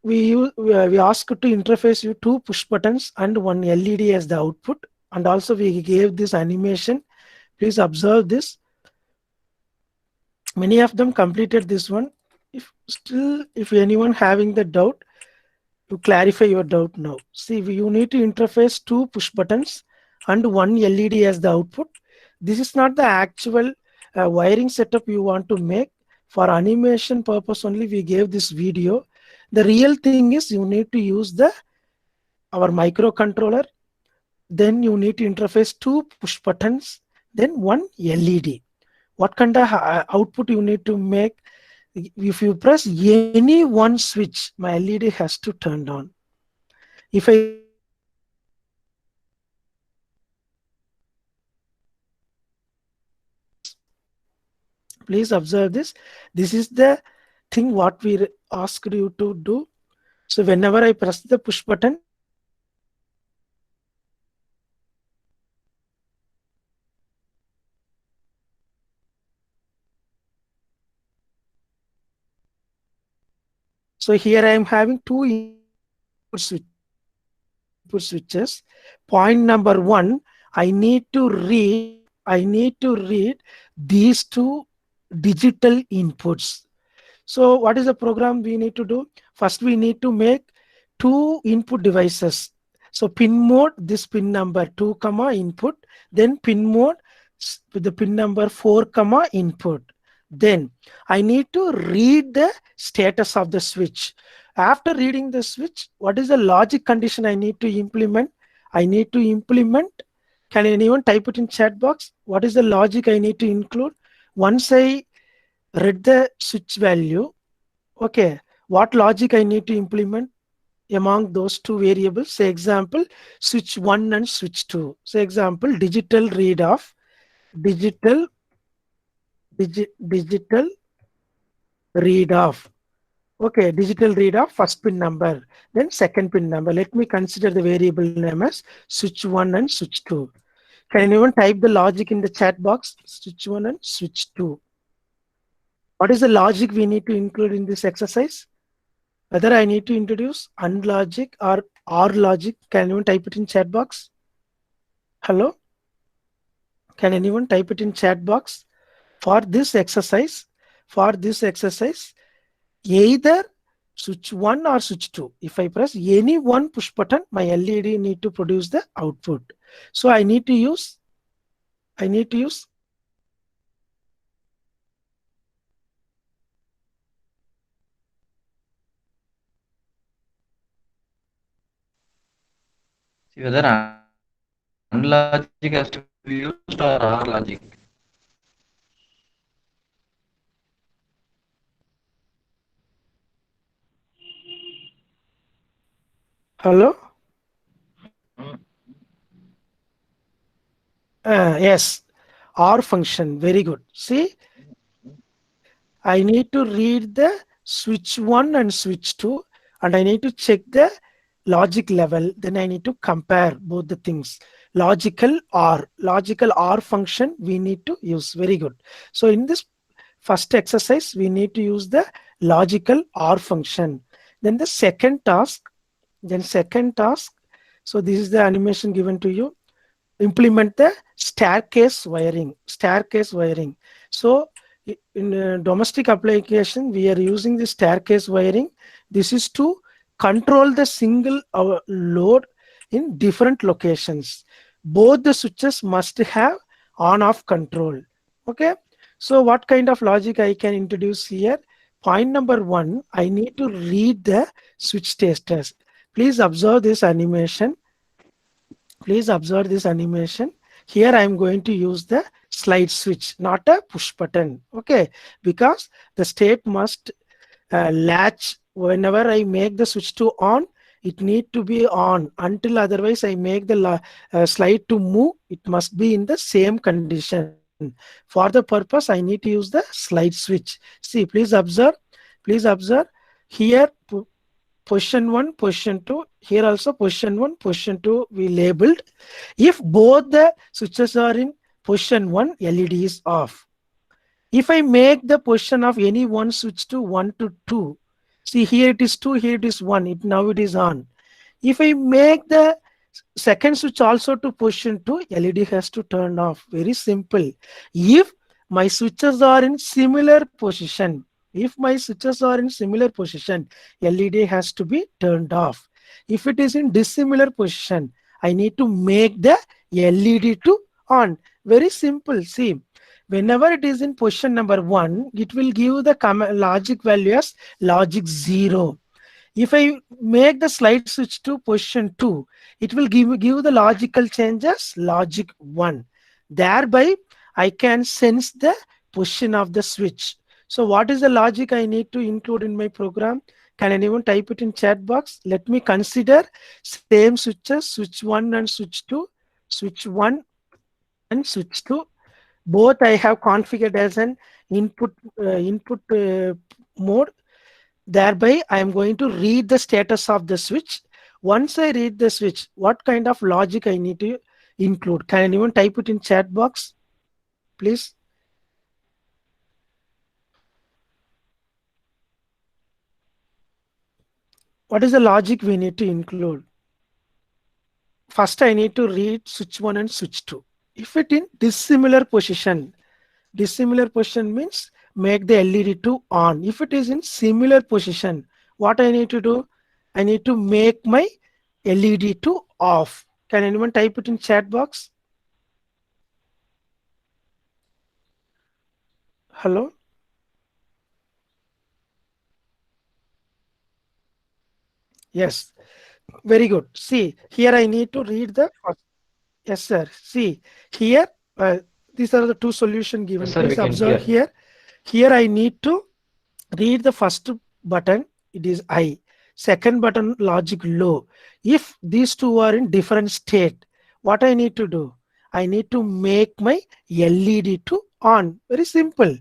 we asked to interface you 2 push buttons and 1 LED as the output, and also we gave this animation. Please observe this. Many of them completed this one. If anyone having the doubt, to clarify your doubt now. See, you need to interface 2 push buttons and 1 LED as the output. This is not the actual wiring setup you want to make. For animation purpose only we gave this video. The real thing is you need to use our microcontroller. Then you need to interface 2 push buttons, then 1 LED. What kind of output you need to make? If you press any one switch, my LED has to turn on. If I please observe this. This is the thing what we asked you to do. So whenever I press the push button, so here I am having 2 input switches. Point number 1, I need to read these 2 digital inputs. So what is the program we need to do? First we need to make 2 input devices. So pin mode, this pin number 2 comma input, then pin mode with the pin number 4 comma input. Then I need to read the status of the switch. After reading the switch, what is the logic condition I need to implement? I need to implement, can anyone type it in chat box? What is the logic I need to include? Once I read the switch value, okay, what logic I need to implement? among those two variables. Say example, switch 1 and switch 2. Say example, digital read off, digital digital read off. Okay, digital read off first pin number, then second pin number. Let me consider the variable name as switch 1 and switch 2. Can anyone type the logic in the chat box? Switch 1 and switch 2. What is the logic we need to include in this exercise? Whether I need to introduce AND logic or OR logic, can anyone type it in chat box? Hello? Can anyone type it in chat box? For this exercise, either switch 1 or switch 2. If I press any one push button, my LED need to produce the output. So I need to use See whether AND logic has to be used or OR logic. hello. Yes, OR function. Very good. See, I need to read the switch 1 and switch 2, and I need to check the logic level. Then I need to compare both the things. Logical OR function we need to use. Very good. So in this first exercise, we need to use the logical OR function. Then the second task, so this is the animation given to you. Implement the staircase wiring. So in a domestic application, we are using the staircase wiring. This is to control the single load in different locations. Both the switches must have on off control. Okay, so what kind of logic I can introduce here? Point number 1, I need to read the switch testers. Please observe this animation. Here I am going to use the slide switch, not a push button. Okay, because the state must latch. Whenever I make the switch to on, it need to be on. Until otherwise I make the slide to move, it must be in the same condition. For the purpose, I need to use the slide switch. See, please observe. Here position 1, position 2. Here also position 1, position 2 we labeled. If both the switches are in position 1, LED is off. If I make the position of any one switch to 1 to 2, see here it is 2, here it is 1, now it is on. If I make the second switch also to position 2, LED has to turn off. Very simple. If my switches are in similar position, LED has to be turned off. If it is in dissimilar position, I need to make the LED to on. Very simple. See, whenever it is in position number 1, it will give the logic value as logic 0. If I make the slide switch to position 2, it will give the logical changes logic 1. Thereby, I can sense the position of the switch. So what is the logic I need to include in my program? Can anyone type it in chat box? Let me consider same switches, switch 1 and switch 2, switch 1 and switch 2. Both I have configured as an input mode. Thereby, I am going to read the status of the switch. Once I read the switch, what kind of logic I need to include? Can anyone type it in chat box, please? What is the logic we need to include? First, I need to read switch 1 and switch 2. If it in dissimilar position means make the LED to on. If it is in similar position, what I need to do? I need to make my LED to off. Can anyone type it in chat box? Hello? Yes, very good. See, here I need to read the first. Yes, sir. See, here, these are the two solutions given. Yes, sir, Please we can observe hear. here. Here I need to read the first button. It is I. second button logic low. If these two are in different state, what I need to do? I need to make my LED to on. Very simple.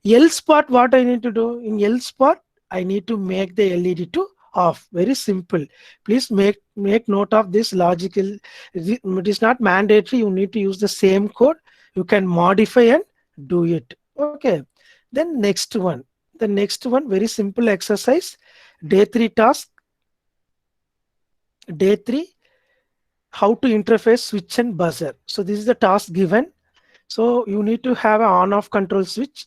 Else part, what I need to do? In else part, I need to make the LED to off. Very simple. Please make note of this logical. It is not mandatory. You need to use the same code. You can modify and do it. Okay. Then next one. The next one, very simple exercise. Day 3 task. Day 3, how to interface switch and buzzer. So this is the task given. So you need to have an on-off control switch,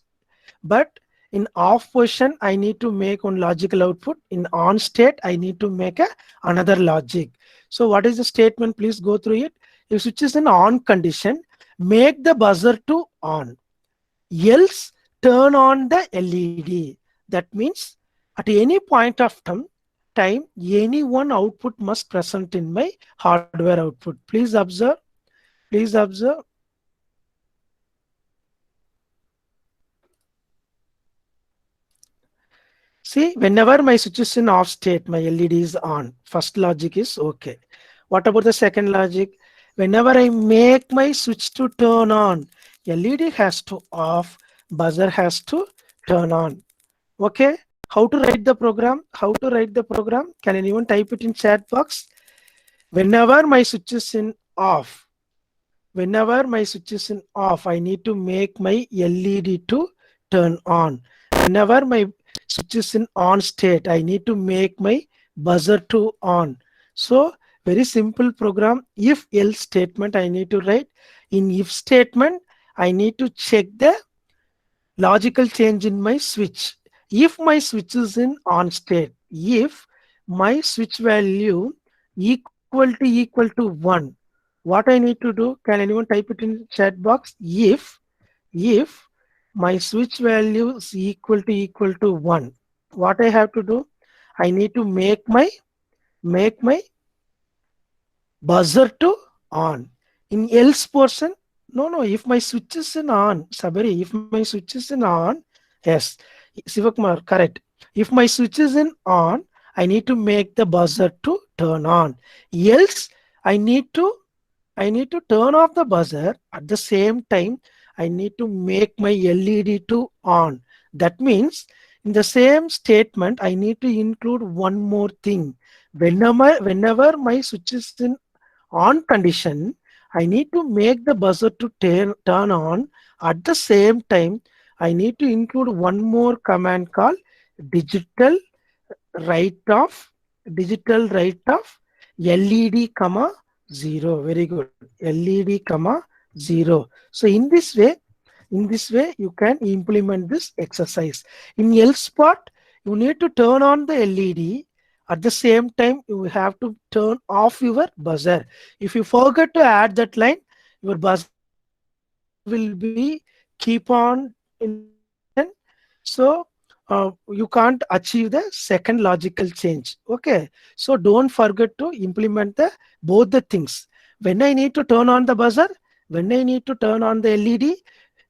but in off position I need to make one logical output. In on state I need to make another logic. So what is the statement? Please go through it. If switch is in on condition, make the buzzer to on, else turn on the LED. That means at any point of time any one output must present in my hardware output. Please observe. See, whenever my switch is in off state, my LED is on. First logic is okay. What about the second logic? Whenever I make my switch to turn on, LED has to off, buzzer has to turn on. Okay. How to write the program? How to write the program? Can anyone type it in chat box? Whenever my switch is in off, whenever my switch is in off, I need to make my LED to turn on. Whenever my switch is in on state, I need to make my buzzer to on. So very simple program. If else statement I need to write. In if statement, I need to check the logical change in my switch. If my switch is in on state, if my switch value equal to 1, what I need to do? Can anyone type it in chat box? If my switch value is equal to 1, what I have to do? I need to make my buzzer to on. In else portion, no, if my switch is in on, Sabari, if my switch is in on, yes, Sivakumar, correct. If my switch is in on, I need to make the buzzer to turn on. Else, I need to I need to turn off the buzzer. At the same time, I need to make my LED to on. That means in the same statement, I need to include one more thing. Whenever my switch is in on condition, I need to make the buzzer to turn on. At the same time, I need to include one more command called digital write off, digital write off LED comma 0. Very good. LED comma 0. So in this way you can implement this exercise. In else part, you need to turn on the LED. At the same time, you have to turn off your buzzer. If you forget to add that line, your buzzer will be keep on in condition. So you can't achieve the second logical change. Okay. So don't forget to implement the both the things. When I need to turn on the buzzer, when I need to turn on the LED,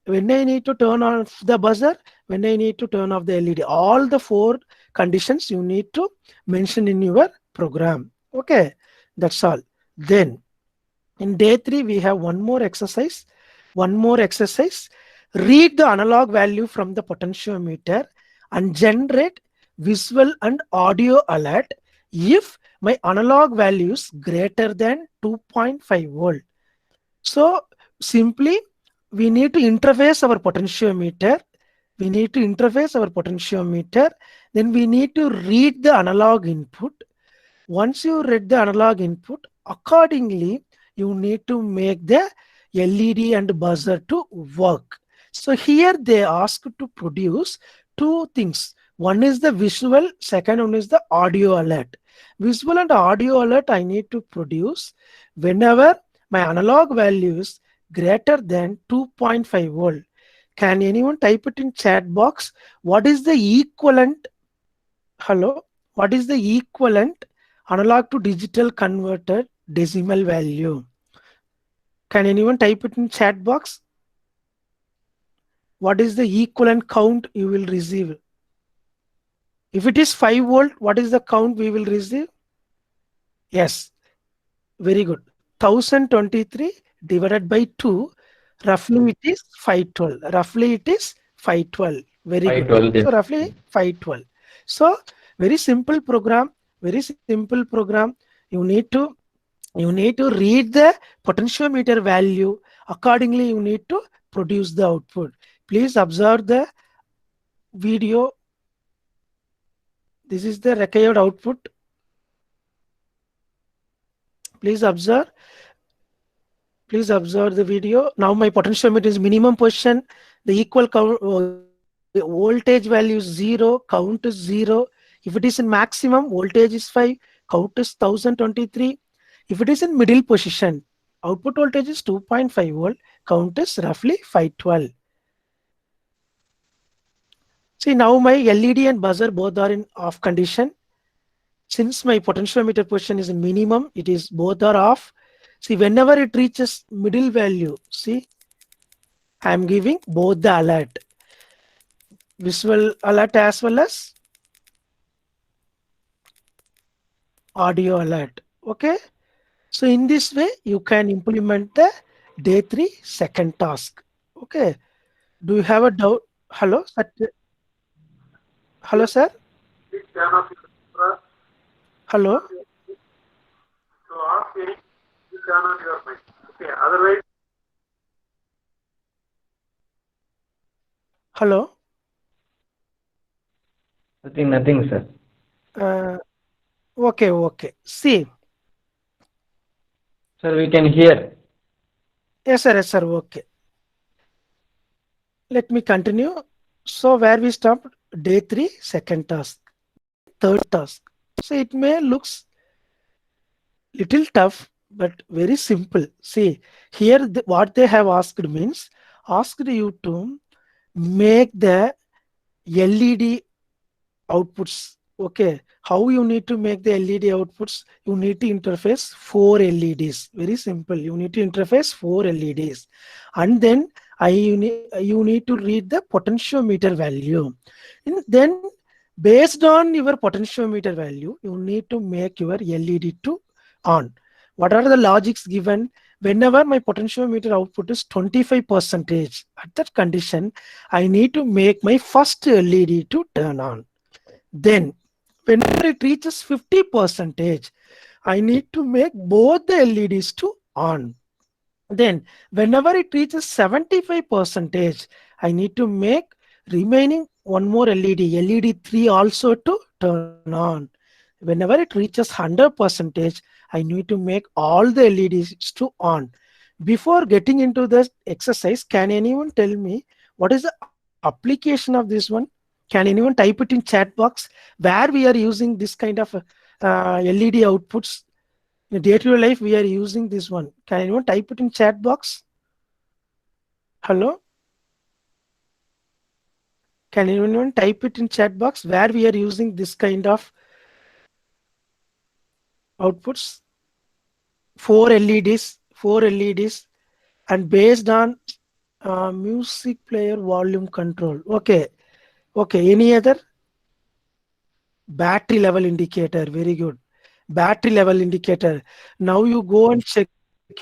when I need to turn off the buzzer, when I need to turn off the LED. All the four conditions you need to mention in your program. Okay, that's all. Then in day 3, we have one more exercise. One more exercise. Read the analog value from the potentiometer and generate visual and audio alert if my analog value is greater than 2.5 volt. So simply we need to interface our potentiometer. We need to interface our potentiometer. Then we need to read the analog input. Once you read the analog input, accordingly, you need to make the LED and buzzer to work. So here they ask to produce two things. One is the visual, second one is the audio alert. Visual and audio alert I need to produce whenever my analog value is greater than 2.5 volt. Can anyone type it in chat box? What is the equivalent? Hello? What is the equivalent analog to digital converter decimal value? Can anyone type it in chat box? What is the equivalent count you will receive? If it is 5 volt, what is the count we will receive? Yes, very good. 1023 divided by 2, roughly it is 512. Roughly it is 512. Very good. 512, So yes. roughly 512. So very simple program, very simple program. You need to you need to read the potentiometer value. Accordingly, you need to produce the output. Please observe the video. This is the required output. Please observe. Please observe the video. Now my potentiometer is minimum position. The equal count, voltage value is 0, count is 0. If it is in maximum, voltage is 5, count is 1023. If it is in middle position, output voltage is 2.5 volt, count is roughly 512. See, now my LED and buzzer both are in off condition. Since my potentiometer position is minimum, it is both are off. See, whenever it reaches middle value, see, I am giving both the alert, visual alert as well as audio alert. Okay. So in this way, you can implement the day 3 second task. Okay. Do you have a doubt? Hello, hello, sir. Hello, hello. Nothing, sir. Uh, okay, okay. See, Sir, we can hear. yes, sir. Okay. Let me continue. So where we stopped? Day 3 second task. Third task. So it may looks little tough, but very simple. See, here what they have asked means asked you to make the LED outputs. Okay, how you need to make the LED outputs? You need to interface 4 LEDs. Very simple. You need to interface 4 LEDs, and then you need to read the potentiometer value. And then based on your potentiometer value, you need to make your LED to on. What are the logics given? Whenever my potentiometer output is 25 percentage, at that condition, I need to make my first LED to turn on. Then, whenever it reaches 50 percentage, I need to make both the LEDs to on. Then, whenever it reaches 75 percentage, I need to make remaining one more LED, LED 3 also to turn on. Whenever it reaches 100 percentage, I need to make all the LEDs to on. Before getting into the exercise, can anyone tell me what is the application of this one? Can anyone type it in chat box where we are using this kind of LED outputs in day-to-day life? We are using this one. Can anyone type it in chat box? Hello? Can anyone type it in chat box where we are using this kind of outputs? 4 LEDs, and based on music player volume control. Okay, okay. Any other? Battery level indicator, very good. Battery level indicator. Now you go and check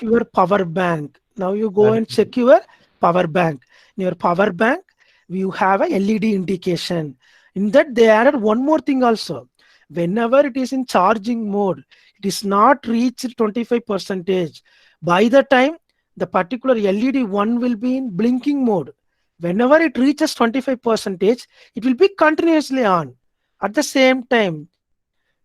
your power bank. Now you go and check Sir, your power bank. In your power bank, you have a LED indication. In that they added one more thing also. Whenever it is in charging mode, it is not reached 25 percentage. By the time the particular LED one will be in blinking mode. Whenever it reaches 25 percentage, it will be continuously on. At the same time,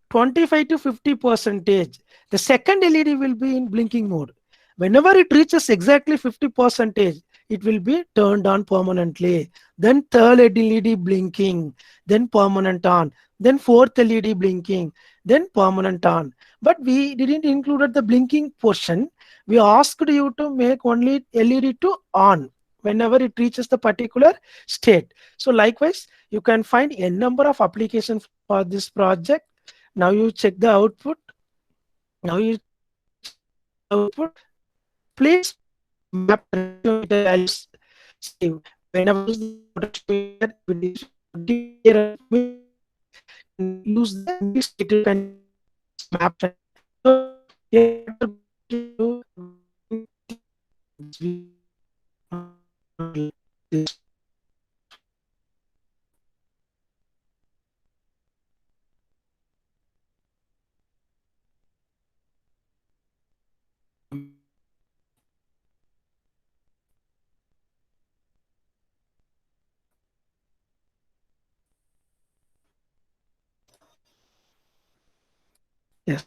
25 to 50 percentage, the second LED will be in blinking mode. Whenever it reaches exactly 50 percentage, it will be turned on permanently. Then third LED blinking, then permanent on, then fourth LED blinking, then permanent on. But we didn't include the blinking portion. We asked you to make only LED to on whenever it reaches the particular state. So likewise, you can find a number of applications for this project. Now you check the output. Now you check the output. Please map potentiometer values. See, whenever you use the potentiometer, if it is 20 here, it means can use the mixed stative condition as maps. So here what we're going to do, we're going to clean this video this. Yes,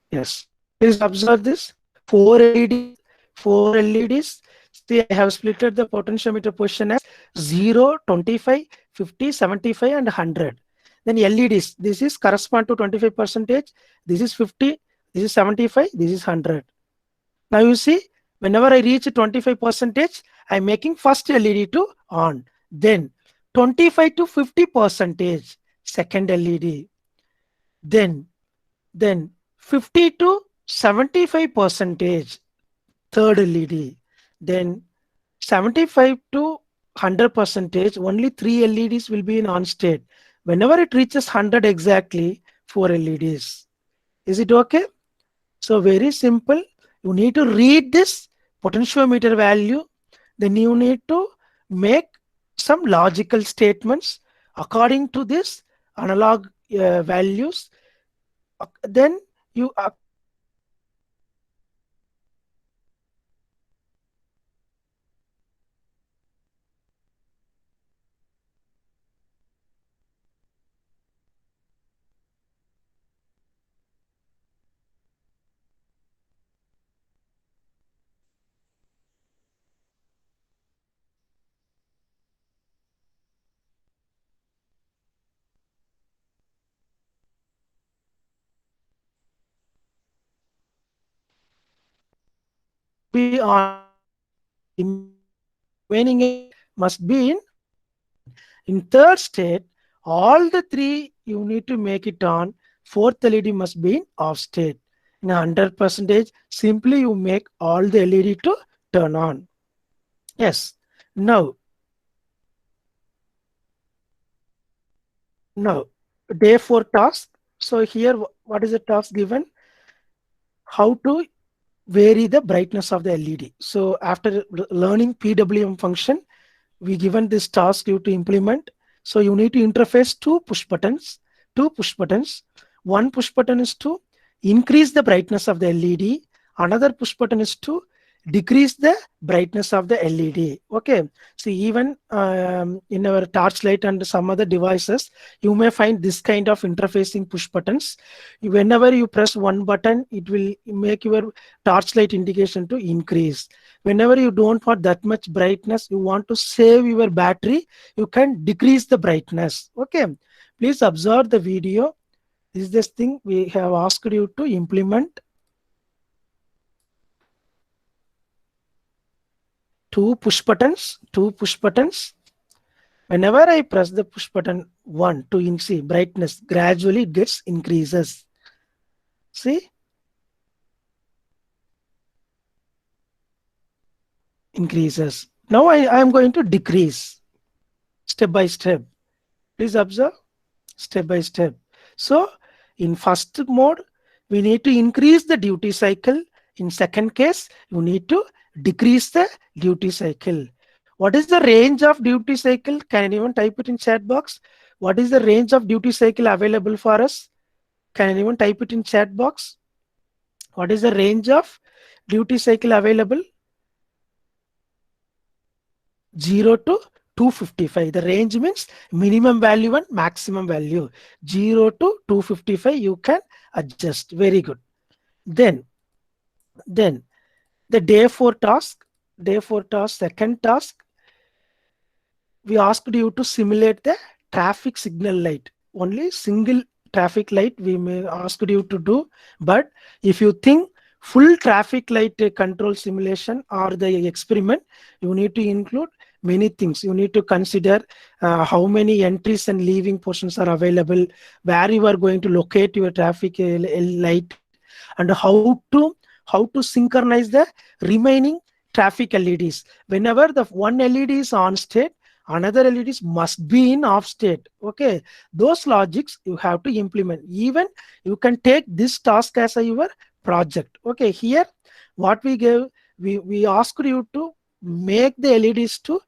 yes. Please observe this. Four LEDs, four LEDs. See, I have splitted the potentiometer position as 0, 25, 50, 75, and 100. Then LEDs, this is correspond to 25 percentage. This is 50, this is 75, this is 100. Now you see, whenever I reach 25 percentage, I'm making first LED to on. Then 25 to 50 percentage, second LED. Then 50 to 75 percentage, third LED. Then 75 to 100 percentage, only 3 LEDs will be in on state. Whenever it reaches 100 exactly, 4 LEDs. Is it okay? So very simple. You need to read this potentiometer value. Then you need to make some logical statements according to this analog values. Then you be on remaining must be in on. In third state, all the three you need to make it on. Fourth LED must be in off state. In 100 percentage, simply you make all the LED to turn on. Yes. Now, now day 4 task. So here, what is the task given? How to vary the brightness of the LED. So after learning PWM function, we given this task you to implement. So you need to interface two push buttons. One push button is to increase the brightness of the LED. Another push button is to decrease the brightness of the LED. Okay. So even in our torchlight and some other devices, you may find this kind of interfacing push buttons. Whenever you press one button, it will make your torchlight indication to increase. Whenever you don't want that much brightness, you want to save your battery, you can decrease the brightness. Okay. Please observe the video. This is this thing we have asked you to implement. Two push buttons. Whenever I press the push button 1 to see brightness, gradually it gets increases. See? Increases. Now I am going to decrease step by step. Please observe step by step. So in first mode, we need to increase the duty cycle. In second case, you need to decrease the duty cycle. What is the range of duty cycle? Can anyone type it in chat box? What is the range of duty cycle available for us? Can anyone type it in chat box? What is the range of duty cycle available? 0 to 255. The range means minimum value and maximum value. 0 to 255 you can adjust. Very good. Then the day 4 task, second task, we asked you to simulate the traffic signal light. Only single traffic light we may ask you to do. But if you think full traffic light control simulation or the experiment, you need to include many things. You need to consider how many entries and leaving portions are available, where you are going to locate your traffic light, and how to synchronize the remaining traffic LEDs. Whenever the one LED is on state, another LEDs must be in off state. Okay, those logics you have to implement. Even you can take this task as a your project. Okay, here what we gave, we asked you to make the LEDs to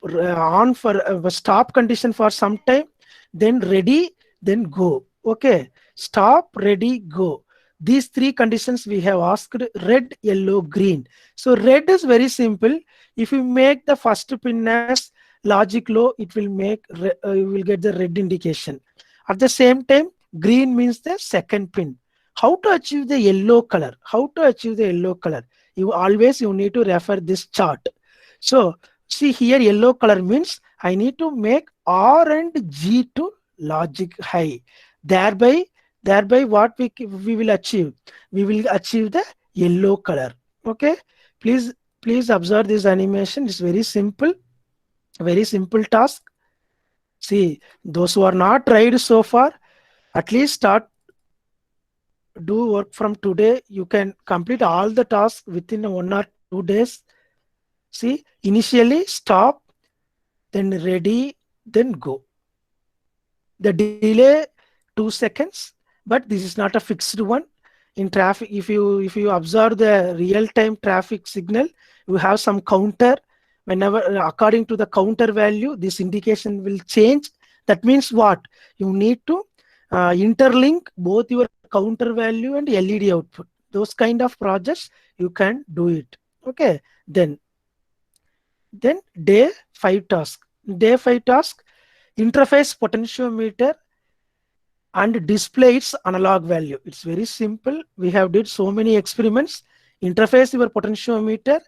on for a stop condition for some time, then ready, then go. Okay, stop, ready, go. These three conditions we have asked: red, yellow, green. So red is very simple. If you make the first pin as logic low, it will make you will get the red indication. At the same time, green means the second pin. How to achieve the yellow color? How to achieve the yellow color? You need to refer this chart. So see here, yellow color means I need to make R and G to logic high. Thereby, thereby what we will achieve? We will achieve the yellow color. Okay. Please, please observe this animation. It's very simple task. See, those who are not tried so far, at least start do work from today. You can complete all the tasks within 1 or 2 days. See, initially stop, then ready, then go. The delay 2 seconds, but this is not a fixed one. In traffic, if you observe the real time traffic signal, you have some counter. Whenever according to the counter value, this indication will change. That means what? You need to interlink both your counter value and LED output. Those kind of projects you can do it. Okay, then day 5 task. Day 5 task: interface potentiometer and display its analog value. It's very simple. We have did so many experiments. Interface your potentiometer,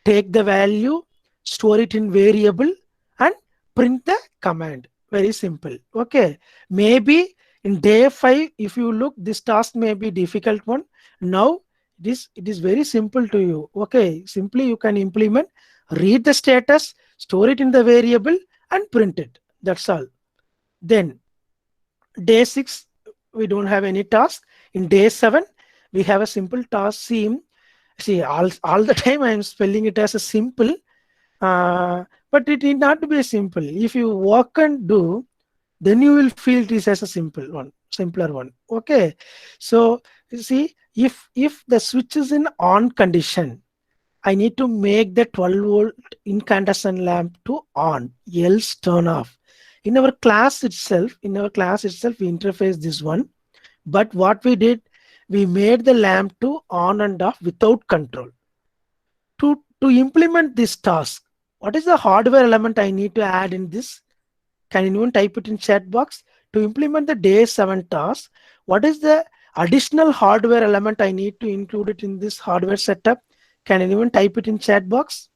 take the value, store it in variable, and print the command. Very simple. Okay, maybe in day 5, if you look, this task may be difficult one. Now it is very simple to you. Okay, simply you can implement, read the status, store it in the variable, and print it. That's all. Then day 6, we don't have any task. In day 7, we have a simple task. See, all the time I am spelling it as a simple, but it need not be simple. If you work and do, then you will feel it is as a simpler one. Okay, so you see, if the switch is in on condition, I need to make the 12-volt incandescent lamp to on, else turn off. In our class itself, we interface this one. But what we did, we made the lamp to on and off without control. To implement this task, what is the hardware element I need to add in this? Can anyone type it in chat box? To implement the day 7 task, what is the additional hardware element I need to include it in this hardware setup? Can anyone type it in chat box?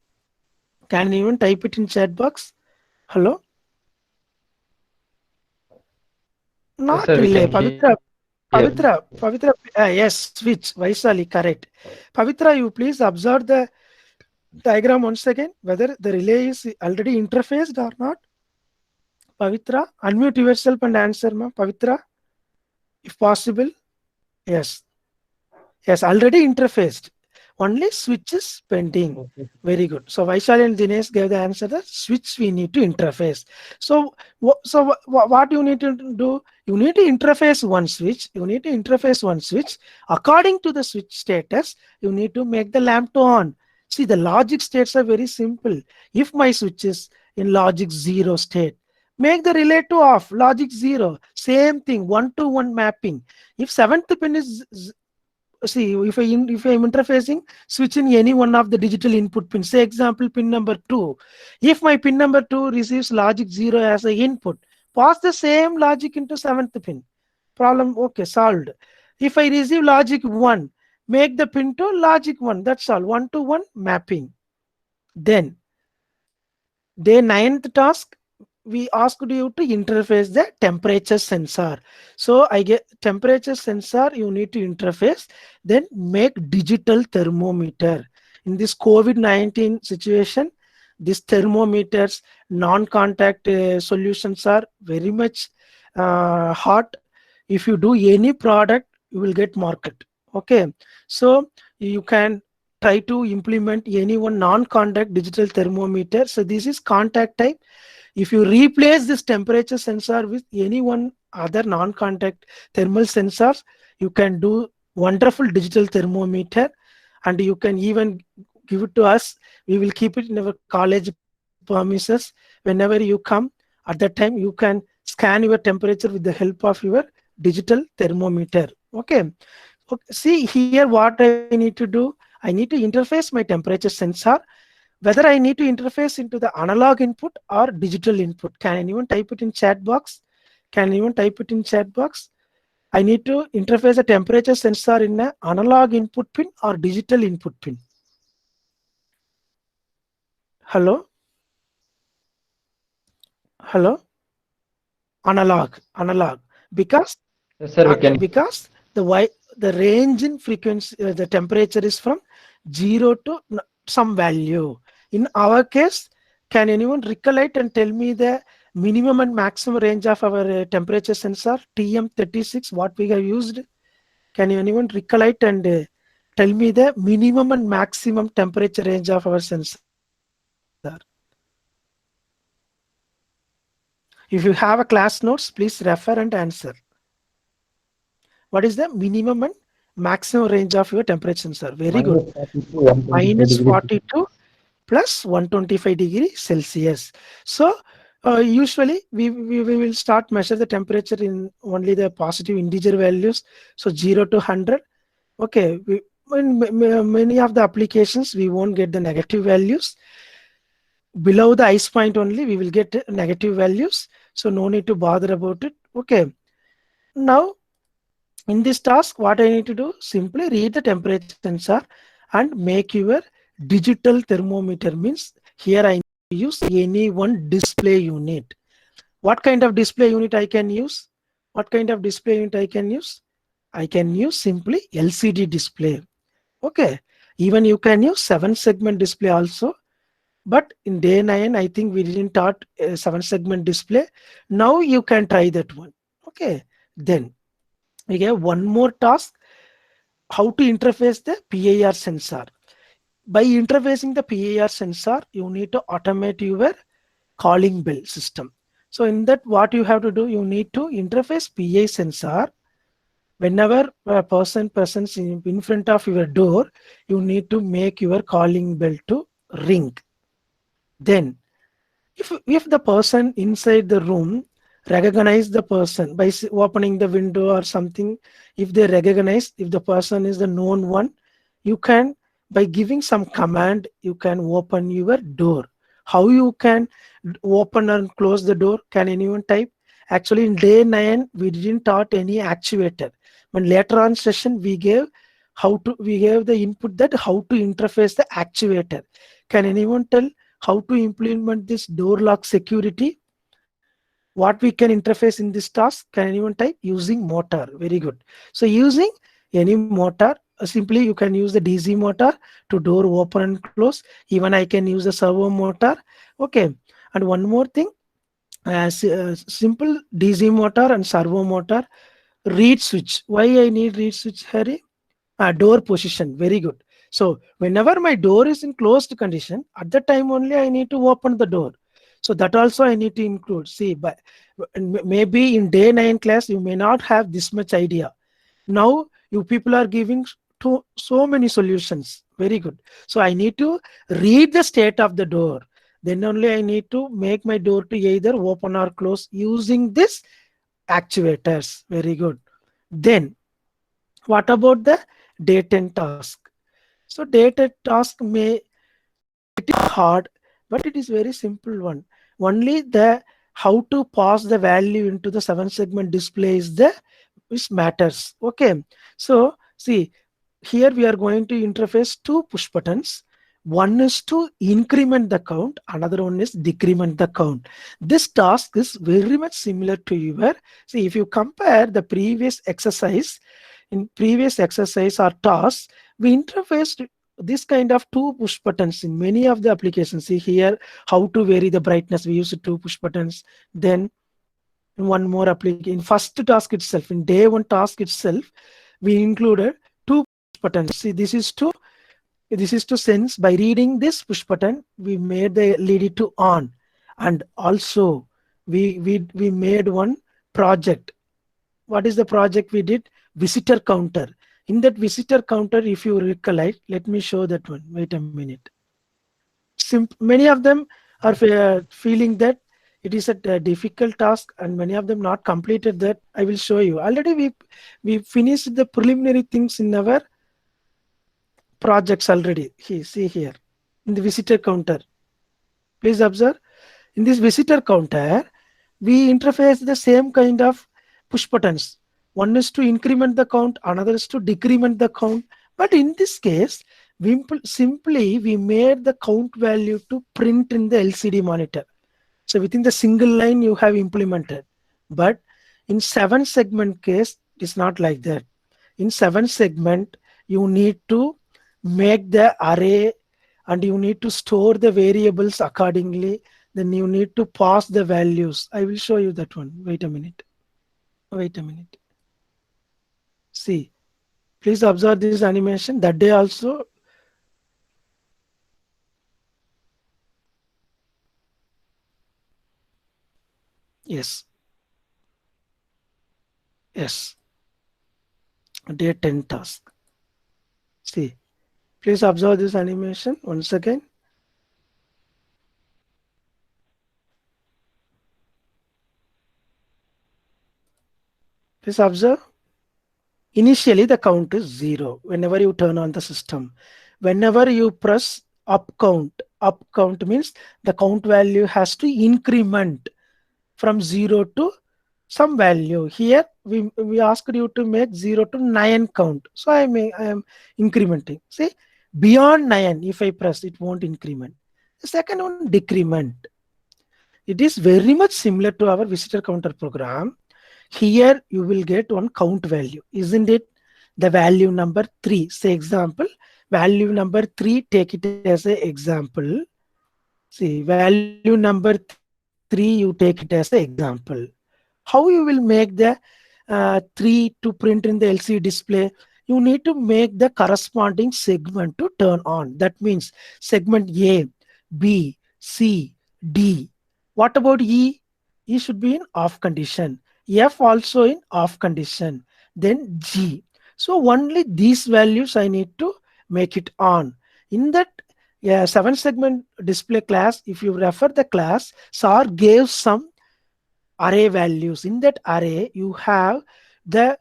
Can anyone type it in chat box? Hello? Yes, Not sir, we relay. can hear. Pavitra. Yes, switch. Vaisali, correct. Pavitra, you please observe the diagram once again, whether the relay is already interfaced or not. Pavitra, unmute yourself and answer, ma. Pavitra, if possible. Yes. Yes, already interfaced. Only switch is pending. Okay. Very good. So Vaishali and Dinesh gave the answer. The switch we need to interface. So what you need to do? You need to interface one switch. You need to interface one switch. According to the switch status, you need to make the lamp to on. See, the logic states are very simple. If my switch is in logic 0 state, make the relay to off. Logic 0. Same thing. 1-to-1 mapping. If seventh pin is see, if I'm interfacing, switch in any one of the digital input pins. Say example pin number 2. If my pin number 2 receives logic 0 as a input, pass the same logic into seventh pin. Problem okay, solved. If I receive logic 1, make the pin to logic 1. That's all. 1-to-1 mapping. Then day 9th task, we asked you to interface the temperature sensor. So I get temperature sensor, you need to interface, then make digital thermometer. In this COVID-19 situation, these thermometers, non-contact solutions are very much hot. If you do any product, you will get market. Okay, so you can try to implement any one non-contact digital thermometer. So this is contact type. If you replace this temperature sensor with any one other non-contact thermal sensors, you can do wonderful digital thermometer, and you can even give it to us. We will keep it in our college premises. Whenever you come, at that time you can scan your temperature with the help of your digital thermometer. Okay. Okay, see here what I need to do. I need to interface my temperature sensor, whether I need to interface into the analog input or digital input. Can anyone type it in chat box? Can anyone type it in chat box? I need to interface a temperature sensor in an analog input pin or digital input pin. Hello? Hello? Analog. Because Yes, sir, we can. because the range in frequency, the temperature is from 0 to some value. In our case, can anyone recollect and tell me the minimum and maximum range of our temperature sensor TM36, what we have used? Can anyone recollect and tell me the minimum and maximum temperature range of our sensor? If you have a class notes, please refer and answer. What is the minimum and maximum range of your temperature sensor? Very good. Minus 40 to 125 Minus degrees. 42 plus 125 degree Celsius. So usually we will start measure the temperature in only the positive integer values. So 0 to 100. Okay. In many of the applications, we won't get the negative values. Below the ice point only, we will get negative values. So no need to bother about it. Okay. Now, in this task, what I need to do, simply read the temperature sensor and make your digital thermometer. Means here I use any one display unit. What kind of display unit I can use? What kind of display unit I can use? I can use simply LCD display. Okay. Even you can use 7-segment display also. But in day 9, I think we didn't taught a 7-segment display. Now you can try that one. Okay. Then we have one more task, how to interface the PIR sensor. By interfacing the PIR sensor, you need to automate your calling bell system. So in that, what you have to do, you need to interface PI sensor. Whenever a person presents in front of your door, you need to make your calling bell to ring. Then if the person inside the room recognize the person by opening the window or something, if they recognize, if the person is the known one, you can, by giving some command, you can open your door. How you can open and close the door? Can anyone type? Actually in day 9 we didn't taught any actuator, but later on session we gave the input that how to interface the actuator. Can anyone tell how to implement this door lock security? What we can interface in this task? Can anyone type? Using motor. Very good. So using any motor, simply you can use the DC motor to door open and close. Even I can use a servo motor. Okay. And one more thing, simple DC motor and servo motor. Reed switch. Why I need reed switch, Harry? Door position. Very good. So whenever my door is in closed condition, at the time only I need to open the door. So that also I need to include. See, but maybe in day 9 class you may not have this much idea. Now you people are giving to so many solutions. Very good. So I need to read the state of the door. Then only I need to make my door to either open or close using this actuators. Very good. Then what about the day 10 task? So day 10 task may hard, but it is very simple one. Only the how to pass the value into the 7-segment display is the which matters. Okay. So see, here we are going to interface two push buttons. One is to increment the count, another one is decrement the count. This task is very much similar to your, see, if you compare the previous exercise, in previous exercise or task, we interfaced this kind of two push buttons in many of the applications. See here how to vary the brightness, we use two push buttons. Then one more application, in first task itself, in day 1 task itself, we included two push buttons. See, this is to This is to sense. By reading this push button, we made the LED to on, and also we made one project. What is the project we did? Visitor counter. In that visitor counter, if you recollect, let me show that one. Wait a minute. Many of them are feeling that it is a difficult task, and many of them not completed that. I will show you. Already we finished the preliminary things in our projects already. See here in the visitor counter. Please observe. In this visitor counter, we interface the same kind of push buttons. One is to increment the count, another is to decrement the count. But in this case, we made the count value to print in the LCD monitor. So within the single line you have implemented. But in 7 segment case, it's not like that. In 7 segment, you need to make the array, and you need to store the variables accordingly. Then you need to pass the values. I will show you that one. Wait a minute. Wait a minute. See, please observe this animation. That day also, yes, yes, day 10 task. See, please observe this animation once again. Please observe. Initially, the count is 0 whenever you turn on the system. Whenever you press up count means the count value has to increment from 0 to some value. Here, we asked you to make 0 to 9 count. So I am incrementing. See, beyond 9, if I press, it won't increment. The second one, decrement. It is very much similar to our visitor counter program. Here you will get one count value, isn't it? The value number 3. Say example, value number 3, take it as an example. See, value number 3, you take it as an example. How you will make the 3 to print in the LCD display? You need to make the corresponding segment to turn on. That means segment A, B, C, D. What about E? E should be in off condition. F also in off condition. Then G. So only these values I need to make it on. In that 7 segment display class, if you refer the class, SAR gave some array values. In that array, you have the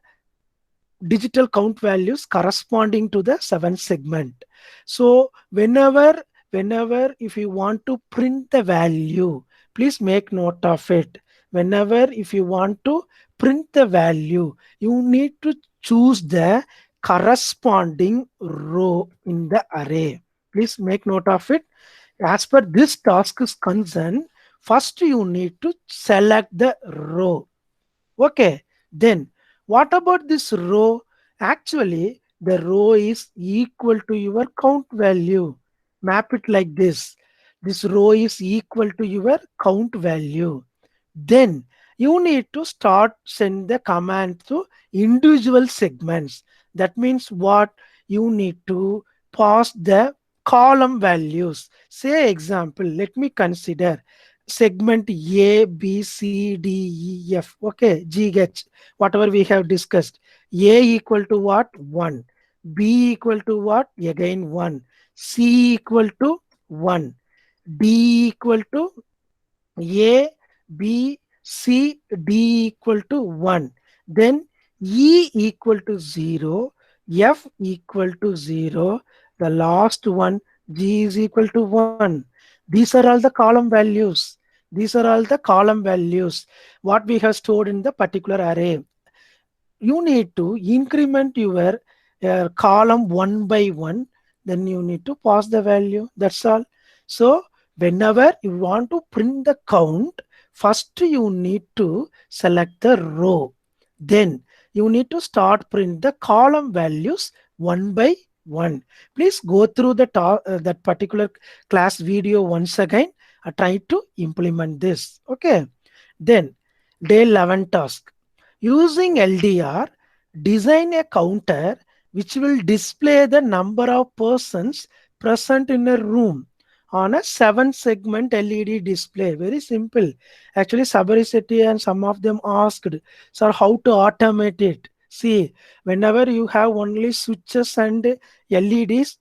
digital count values corresponding to the 7 segment. So whenever if you want to print the value, please make note of it. Whenever if you want to print the value, you need to choose the corresponding row in the array. Please make note of it. As per this task is concerned, first you need to select the row. Okay, then what about this row? Actually, the row is equal to your count value. Map it like this. This row is equal to your count value. Then you need to start send the command to individual segments. That means what? You need to pass the column values. Say example, let me consider segment A, B, C, D, E, F. Okay, G, H, whatever we have discussed. A equal to what? 1. B equal to what? Again 1. C equal to 1. D equal to A, B, C, D equal to 1. Then E equal to 0. F equal to 0. The last one, G is equal to 1. These are all the column values. These are all the column values what we have stored in the particular array. You need to increment your column one by one. Then you need to pass the value. That's all. So whenever you want to print the count, first you need to select the row. Then you need to start print the column values one by one. Please go through that particular class video once again. Try to implement this. Okay. Then day 11 task. Using LDR, design a counter which will display the number of persons present in a room on a 7 segment LED display. Very simple. Actually, Sabariseti and some of them asked, sir, how to automate it? See, whenever you have only switches and LEDs,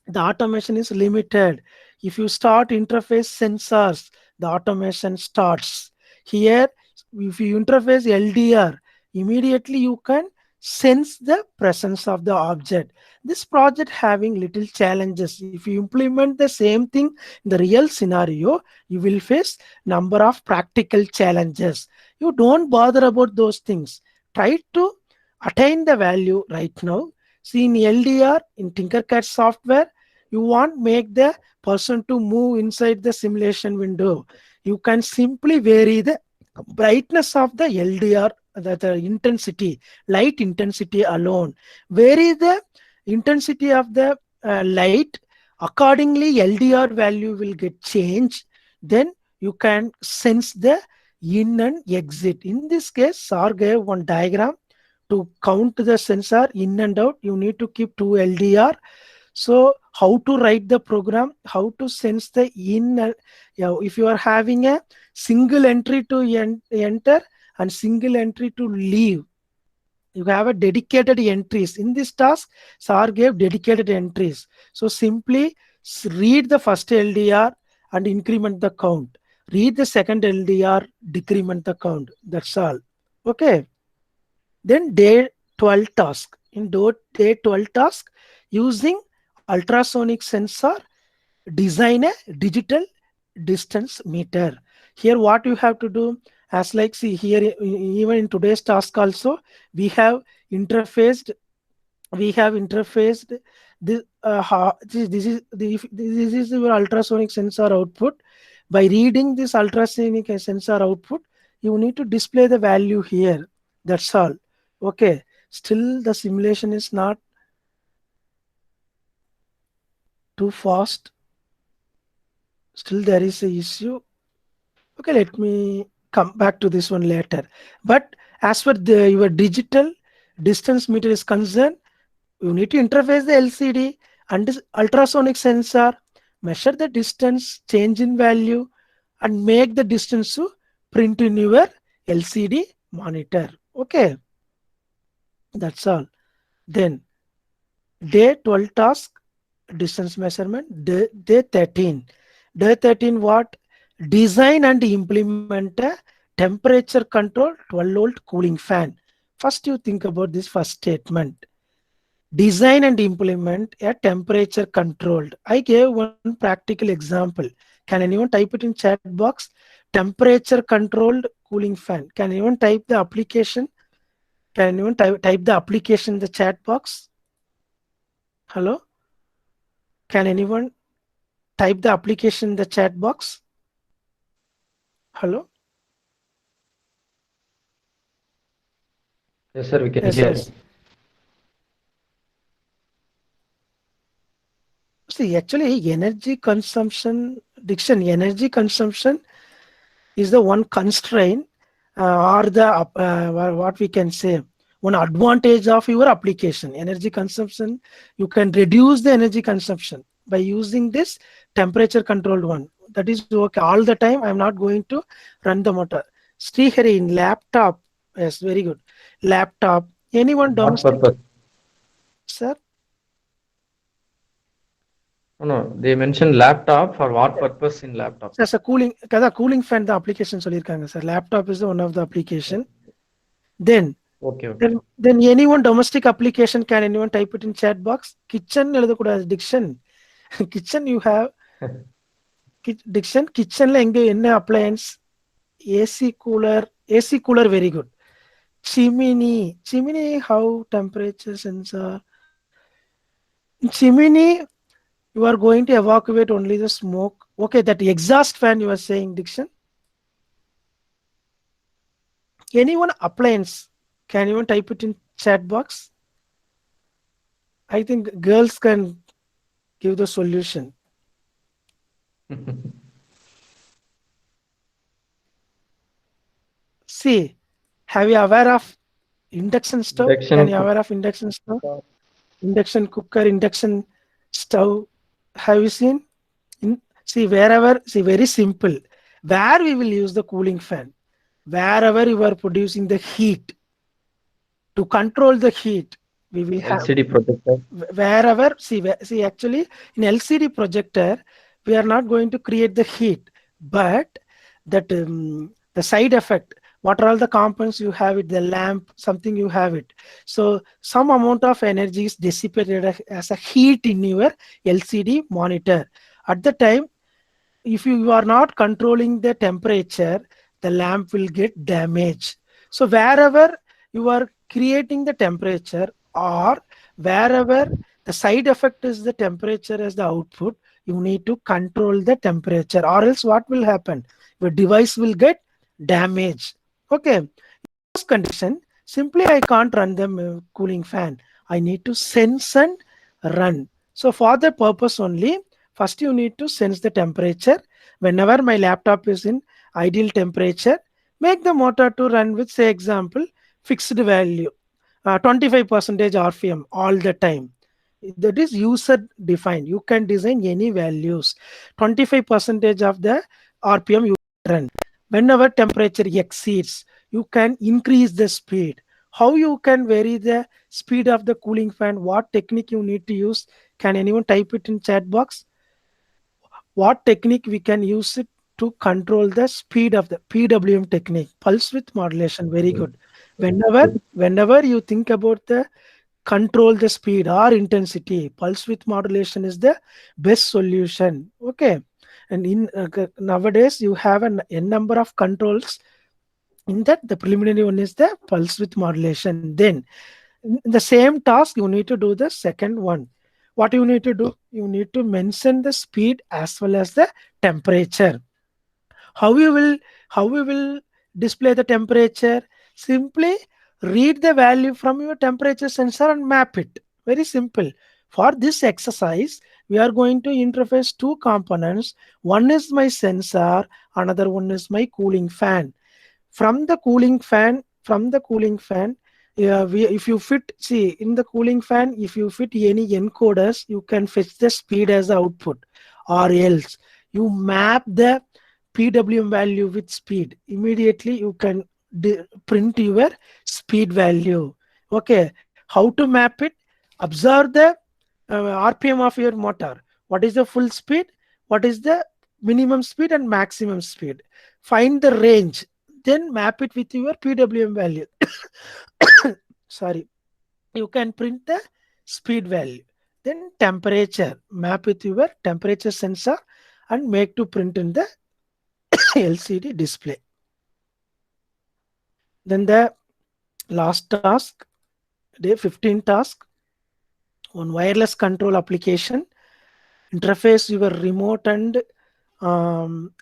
the automation is limited. If you start interface sensors, the automation starts. Here, if you interface LDR, immediately you can sense the presence of the object. This project having little challenges. If you implement the same thing in the real scenario, you will face number of practical challenges. You don't bother about those things. Try to attain the value right now. See, in LDR, in Tinkercad software, you want make the person to move inside the simulation window. You can simply vary the brightness of the LDR, the intensity, light intensity alone. Vary the intensity of the light. Accordingly, LDR value will get changed. Then you can sense the in and exit. In this case, SAR gave one diagram to count the sensor in and out. You need to keep 2 LDR. So how to write the program, how to sense the in, if you are having a single entry to enter and single entry to leave, you have a dedicated entries. In this task, SAR gave dedicated entries. So simply read the first LDR and increment the count. Read the second LDR, decrement the count. That's all. Okay. Then day 12 task. In day 12 task, using ultrasonic sensor, design a digital distance meter. Here what you have to do, as like see here, even in today's task also, we have interfaced this, this is this is your ultrasonic sensor output. By reading this ultrasonic sensor output, you need to display the value here. That's all. Okay, still the simulation is not too fast. Still there is a issue. Okay, let me come back to this one later. But as for your digital distance meter is concerned, you need to interface the LCD and this ultrasonic sensor, measure the distance, change in value, and make the distance to print in your LCD monitor. Okay, that's all. Then day 12 task, distance measurement. Day 13. Day 13 what? Design and implement a temperature control 12-volt cooling fan. First you think about this first statement. Design and implement a temperature controlled. I gave one practical example. Can anyone type it in chat box? Temperature controlled cooling fan. Can anyone type the application? Can anyone type the application in the chat box? Hello? Can anyone type the application in the chat box? Hello? Yes, sir, we can Yes, hear. yes. See, actually, energy consumption, diction, energy consumption is the one constraint or the what we can say, one advantage of your application. Energy consumption, you can reduce the energy consumption by using this temperature controlled one. That is okay. All the time, I'm not going to run the motor. Srihari in laptop. Yes, very good. Laptop. Anyone What domestic, purpose? sir? No, no, they mentioned laptop. For what purpose in laptop? As a cooling, kada cooling fan the application சொல்லிருக்காங்க sir. Laptop is the one of the application. Then Okay, okay. then anyone domestic application, can anyone type it in chat box? Kitchen எழுதக்கூடாது diction. Kitchen you have diction. Kitchenல எங்க என்ன appliance? AC cooler very good. Chimney how temperature sensor. Chimney, you are going to evacuate only the smoke. Okay, that exhaust fan you are saying, diction. Anyone appliance, can anyone type it in chat box? I think girls can give the solution. See, have you aware of induction stove? Can Induction you cook. aware of induction stove? induction cooker, induction stove. Have you seen? See, wherever, see, very simple. Where we will use the cooling fan, wherever you are producing the heat, to control the heat, we will have LCD projector. wherever. See, see, actually, in LCD projector, we are not going to create the heat, but that the side effect. What are all the components you have it? The lamp, something you have it. So some amount of energy is dissipated as a heat in your LCD monitor. At the time, if you are not controlling the temperature, the lamp will get damaged. So wherever you are creating the temperature, or wherever the side effect is the temperature as the output, you need to control the temperature, or else what will happen? Your device will get damaged. Okay. First condition, simply I can't run the cooling fan. I need to sense and run. So for the purpose only, first you need to sense the temperature. Whenever my laptop is in ideal temperature, make the motor to run with, say example, fixed value, 25 percentage RPM all the time. That is user defined. You can design any values. 25 percentage of the RPM you run. Whenever temperature exceeds, you can increase the speed. How you can vary the speed of the cooling fan? What technique you need to use? Can anyone type it in chat box? What technique we can use it to control the speed of the PWM technique? Pulse width modulation. Very good. Whenever you think about the control the speed or intensity, pulse width modulation is the best solution. Okay. And in nowadays you have an n number of controls. In that, the preliminary one is the pulse width modulation. Then in the same task you need to do the second one. What you need to do? You need to mention the speed as well as the temperature. How you will how we will display the temperature? Simply read the value from your temperature sensor and map it. Very simple. For this exercise, we are going to interface two components. One is my sensor, another one is my cooling fan. From the cooling fan, if you fit, see, in the cooling fan, if you fit any encoders, you can fetch the speed as the output, or else you map the PWM value with speed. Immediately you can print your speed value. Okay. How to map it? Observe the RPM of your motor. What is the full speed? What is the minimum speed and maximum speed? Find the range, then map it with your PWM value. Sorry. You can print the speed value. Then temperature, map with your temperature sensor and make to print in the LCD display. Then the last task, day 15 task, on wireless control application, interface your remote and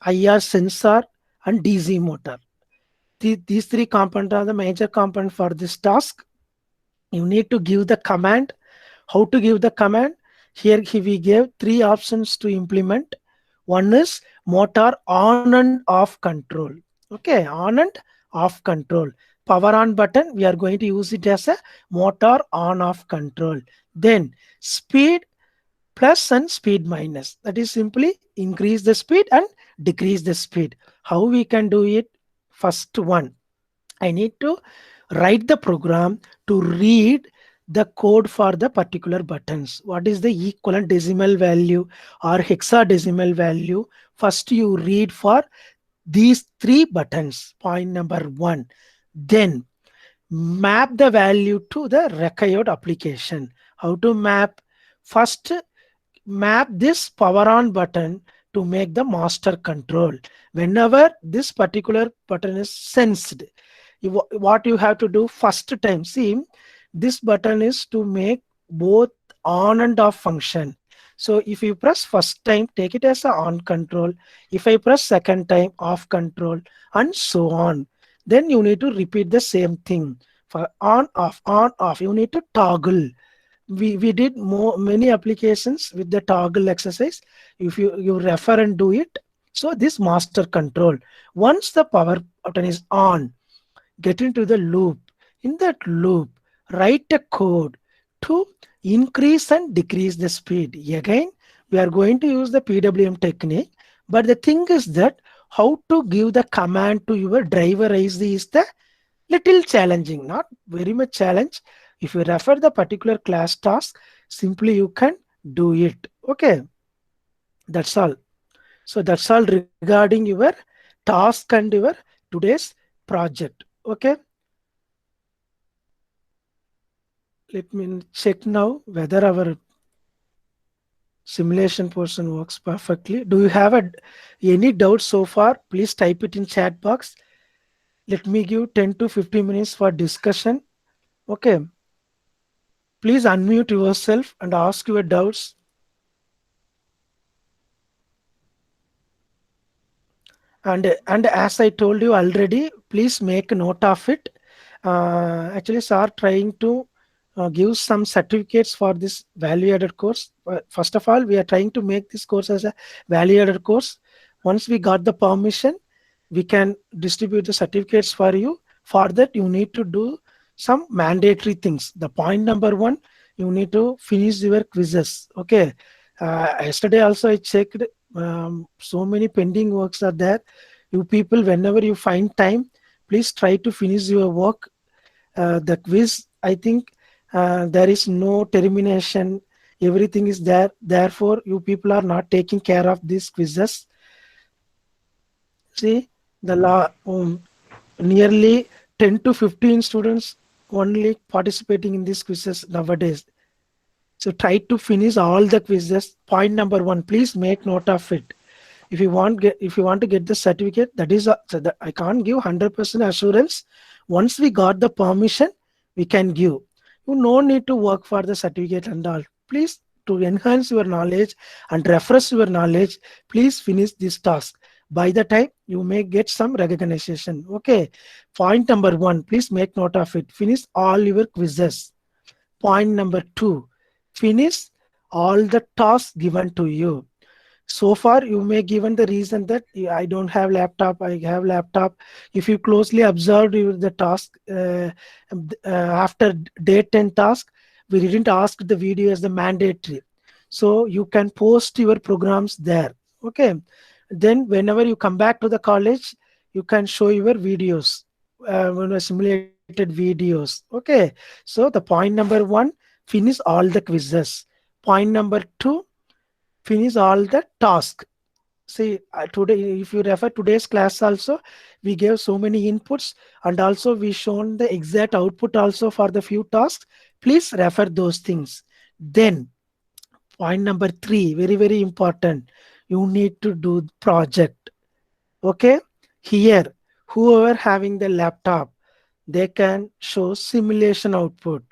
IR sensor and DC motor. These three components are the major component for this task. You need to give the command. How to give the command? Here we gave three options to implement. One is motor on and off control. Okay, on and off control. Power on button, we are going to use it as a motor on off control. Then speed plus and speed minus. That is simply increase the speed and decrease the speed. How we can do it? First one, I need to write the program to read the code for the particular buttons. What is the equivalent decimal value or hexadecimal value? First you read for these three buttons, point number one. Then map the value to the required application. How to map? First, map this power on button to make the master control. Whenever this particular button is sensed, what you have to do first time, see, this button is to make both on and off function. So if you press first time, take it as a on control. If I press second time, off control, and so on. Then you need to repeat the same thing. For on off, you need to toggle. We did many applications with the toggle exercise. If you refer and do it. So this master control, once the power button is on, get into the loop. In that loop, write a code to increase and decrease the speed. Again, we are going to use the PWM technique, but the thing is that how to give the command to your driver IC is the little challenging, not very much challenge. If you refer the particular class task, simply you can do it. Okay, that's all. So that's all regarding your task and your today's project. Okay, let me check now whether our simulation portion works perfectly. Do you have any doubts so far? Please type it in chat box. Let me give 10 to 15 minutes for discussion. Okay, please unmute yourself and ask your doubts. And as I told you already, please make a note of it. Actually, sir trying to give some certificates for this value added course. First of all, we are trying to make this course as a value added course. Once we got the permission, we can distribute the certificates for you. For that, you need to do some mandatory things. The point number one, you need to finish your quizzes. Okay. Yesterday also I checked, so many pending works are there. You people, whenever you find time, please try to finish your work. The quiz, I think, there is no termination. Everything is there. Therefore, you people are not taking care of these quizzes. See, the law, nearly 10 to 15 students only participating in these quizzes nowadays. So try to finish all the quizzes. Point number one, please make note of it. If you want to get the certificate, that is so that I can't give 100% assurance. Once we got the permission, we can give. You no need to work for the certificate and all. Please, to enhance your knowledge and refresh your knowledge, please finish this task. By the time you may get some recognition. Okay. Point number one, please make note of it. Finish all your quizzes. Point number two, finish all the tasks given to you. So far you may given the reason that I don't have laptop, I have laptop. If you closely observed the task, after day 10 task, we didn't ask the video as the mandatory, so you can post your programs there. Okay, then whenever you come back to the college, you can show your videos, simulated videos. Okay, so the point number one, finish all the quizzes. Point number two, finish all the task. See, today, if you refer today's class also, we gave so many inputs, and also we shown the exact output also for the few tasks. Please refer those things. Then point number three, very very important, you need to do project. Okay, here whoever having the laptop, they can show simulation output.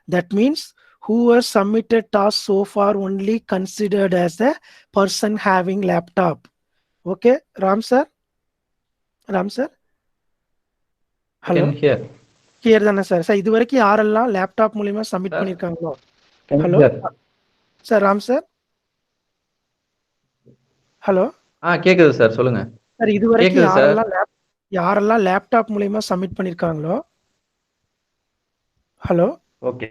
That means whoever submitted task so far only considered as a person having laptop. Okay, Ram sir, Ram sir, I hello, can hear. Clear தானே sir? Sir இது வரைக்கும் யாரெல்லாம் laptop மூலியமா submit Sir, பண்ணியிருக்காங்களோ? can you hello hear? Sir, Ram sir, hello கேக்குது sir, சொல்லுங்க. Sir. இது வரைக்கும் கேக்குது சார். யாரெல்லாம் லேப்டாப் மூலியமா சப்மிட் பண்ணியிருக்காங்களோ, ஹலோ, ஓகே.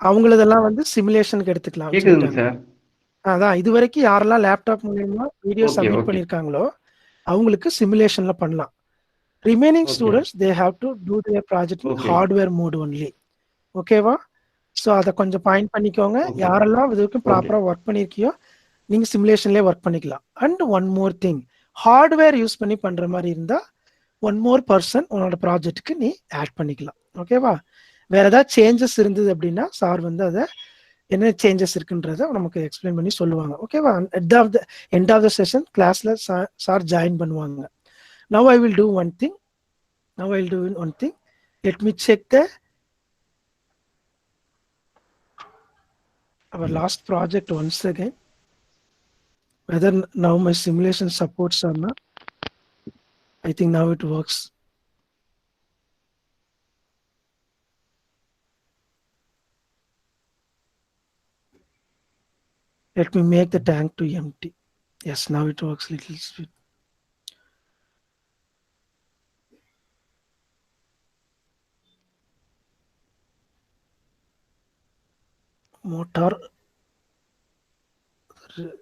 அவங்களதெல்லாம் வந்து சிமுலேஷனுக்கு எடுத்துக்கலாம்னு கேக்குதுங்க சொல்லிட்டாங்க. சார். அதான் இது வரைக்கும் யாரெல்லாம் லேப்டாப் மூலியமா வீடியோ ஓகே, சப்மிட் ஓகே. பண்ணியிருக்காங்களோ அவங்களுக்கு சிமுலேஷன்ல பண்ணலாம். Remaining okay, students they have to do their project in okay, hardware mode only. ஓகேவா? ஸோ அதை கொஞ்சம் பாயிண்ட் பண்ணிக்கோங்க. ஓகே, யாரெல்லாம் இது வரைக்கும் ஓகே. ப்ராப்பராக ஒர்க் பண்ணியிருக்கியோ நீங்கள் சிமுலேஷன்லேயே ஒர்க் பண்ணிக்கலாம். And one more thing, hardware use பண்ணி பண்ணுற மாதிரி இருந்தால் ஒன் மோர் பர்சன் உன்னோட ப்ராஜெக்ட்டுக்கு நீ ஆட் பண்ணிக்கலாம். ஓகேவா? வேற ஏதாவது சேஞ்சஸ் இருந்தது அப்படின்னா சார் வந்து அதை என்ன சேஞ்சஸ் இருக்குன்றத நமக்கு எக்ஸ்பிளைன் பண்ணி சொல்லுவாங்க. ஓகேவா? எண்ட் ஆஃப் த செஷன் கிளாஸ்ல சார் ஜாயின் பண்ணுவாங்க. Now I will do one thing. Let me check our last project once again, whether now my simulation supports or not. I think now it works. Let me make the tank to empty. Yes, now it works little bit. motor level.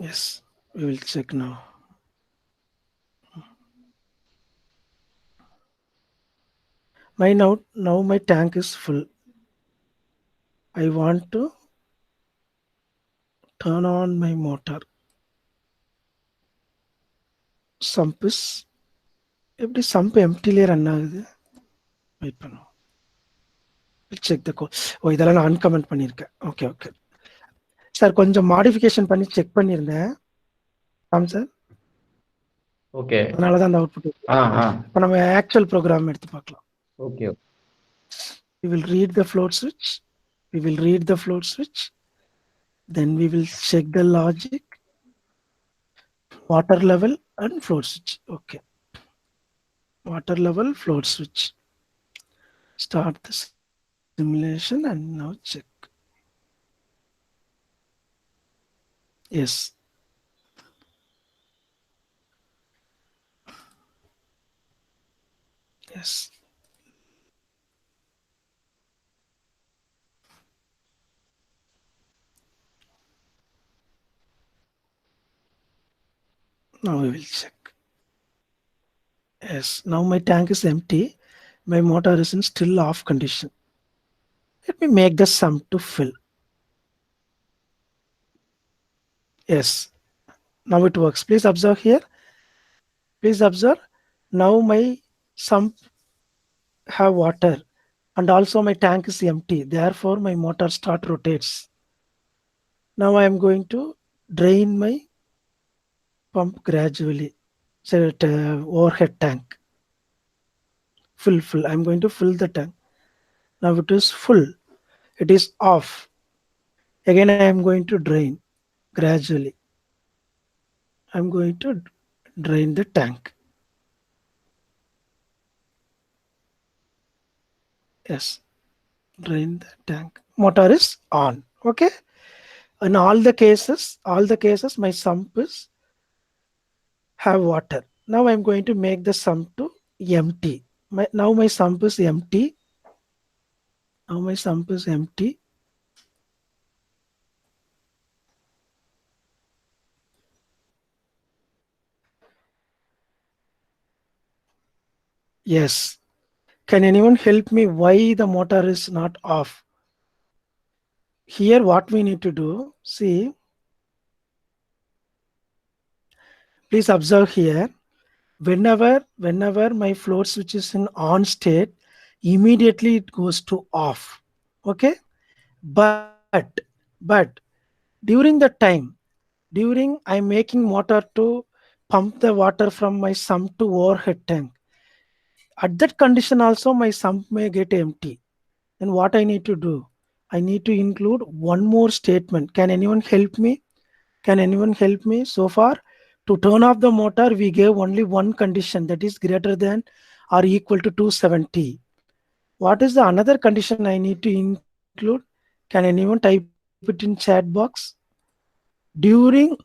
Yes, we will check now. Now my tank is full. I want to turn on my motor. Sump is எப்படி sump emptyலே run ஆகுது? Wait பண்ணுவோம். Check the code. ஓ, இதெல்லாம் நான் uncomment பண்ணியிருக்கேன். Okay okay sir, கொஞ்சம் modification பண்ணி செக் பண்ணியிருந்தேன். ஆமாம் சார், ஓகே. அதனால தான் அந்த அவுட்புட். இப்போ நம்ம ஆக்சுவல் ப்ரோக்ராம் எடுத்து பார்க்கலாம். Okay. We will read the float switch. We will read the float switch. Then we will check the logic, water level and float switch. Okay. Water level, float switch. Start the simulation and now check. Yes. Yes. Now we will check. Yes. Now my tank is empty. My motor is in still off condition. Let me make the sump to fill. Yes. Now it works. Please observe here. Please observe. Now my sump have water and also my tank is empty. Therefore, my motor start rotates. Now I am going to drain my pump gradually. So overhead tank. Full. I'm going to fill the tank. Now it is full. It is off. Again, I am going to drain gradually. I'm going to drain the tank. Yes, drain the tank. Motor is on. Okay. In all the cases, my sump is have water. Now I'm going to make the sump to empty. Now my sump is empty. Now my sump is empty. Yes. Can anyone help me why the motor is not off? Here what we need to do, see, please observe here. Whenever my float switch is in on state, immediately it goes to off. Okay. But during the time, during I'm making motor to pump the water from my sump to overhead tank, at that condition also my sump may get empty. Then what I need to do? I need to include one more statement. Can anyone help me? So far, to turn off the motor, we gave only one condition, that is greater than or equal to 270. What is the another condition I need to include? Can anyone type it in chat box? During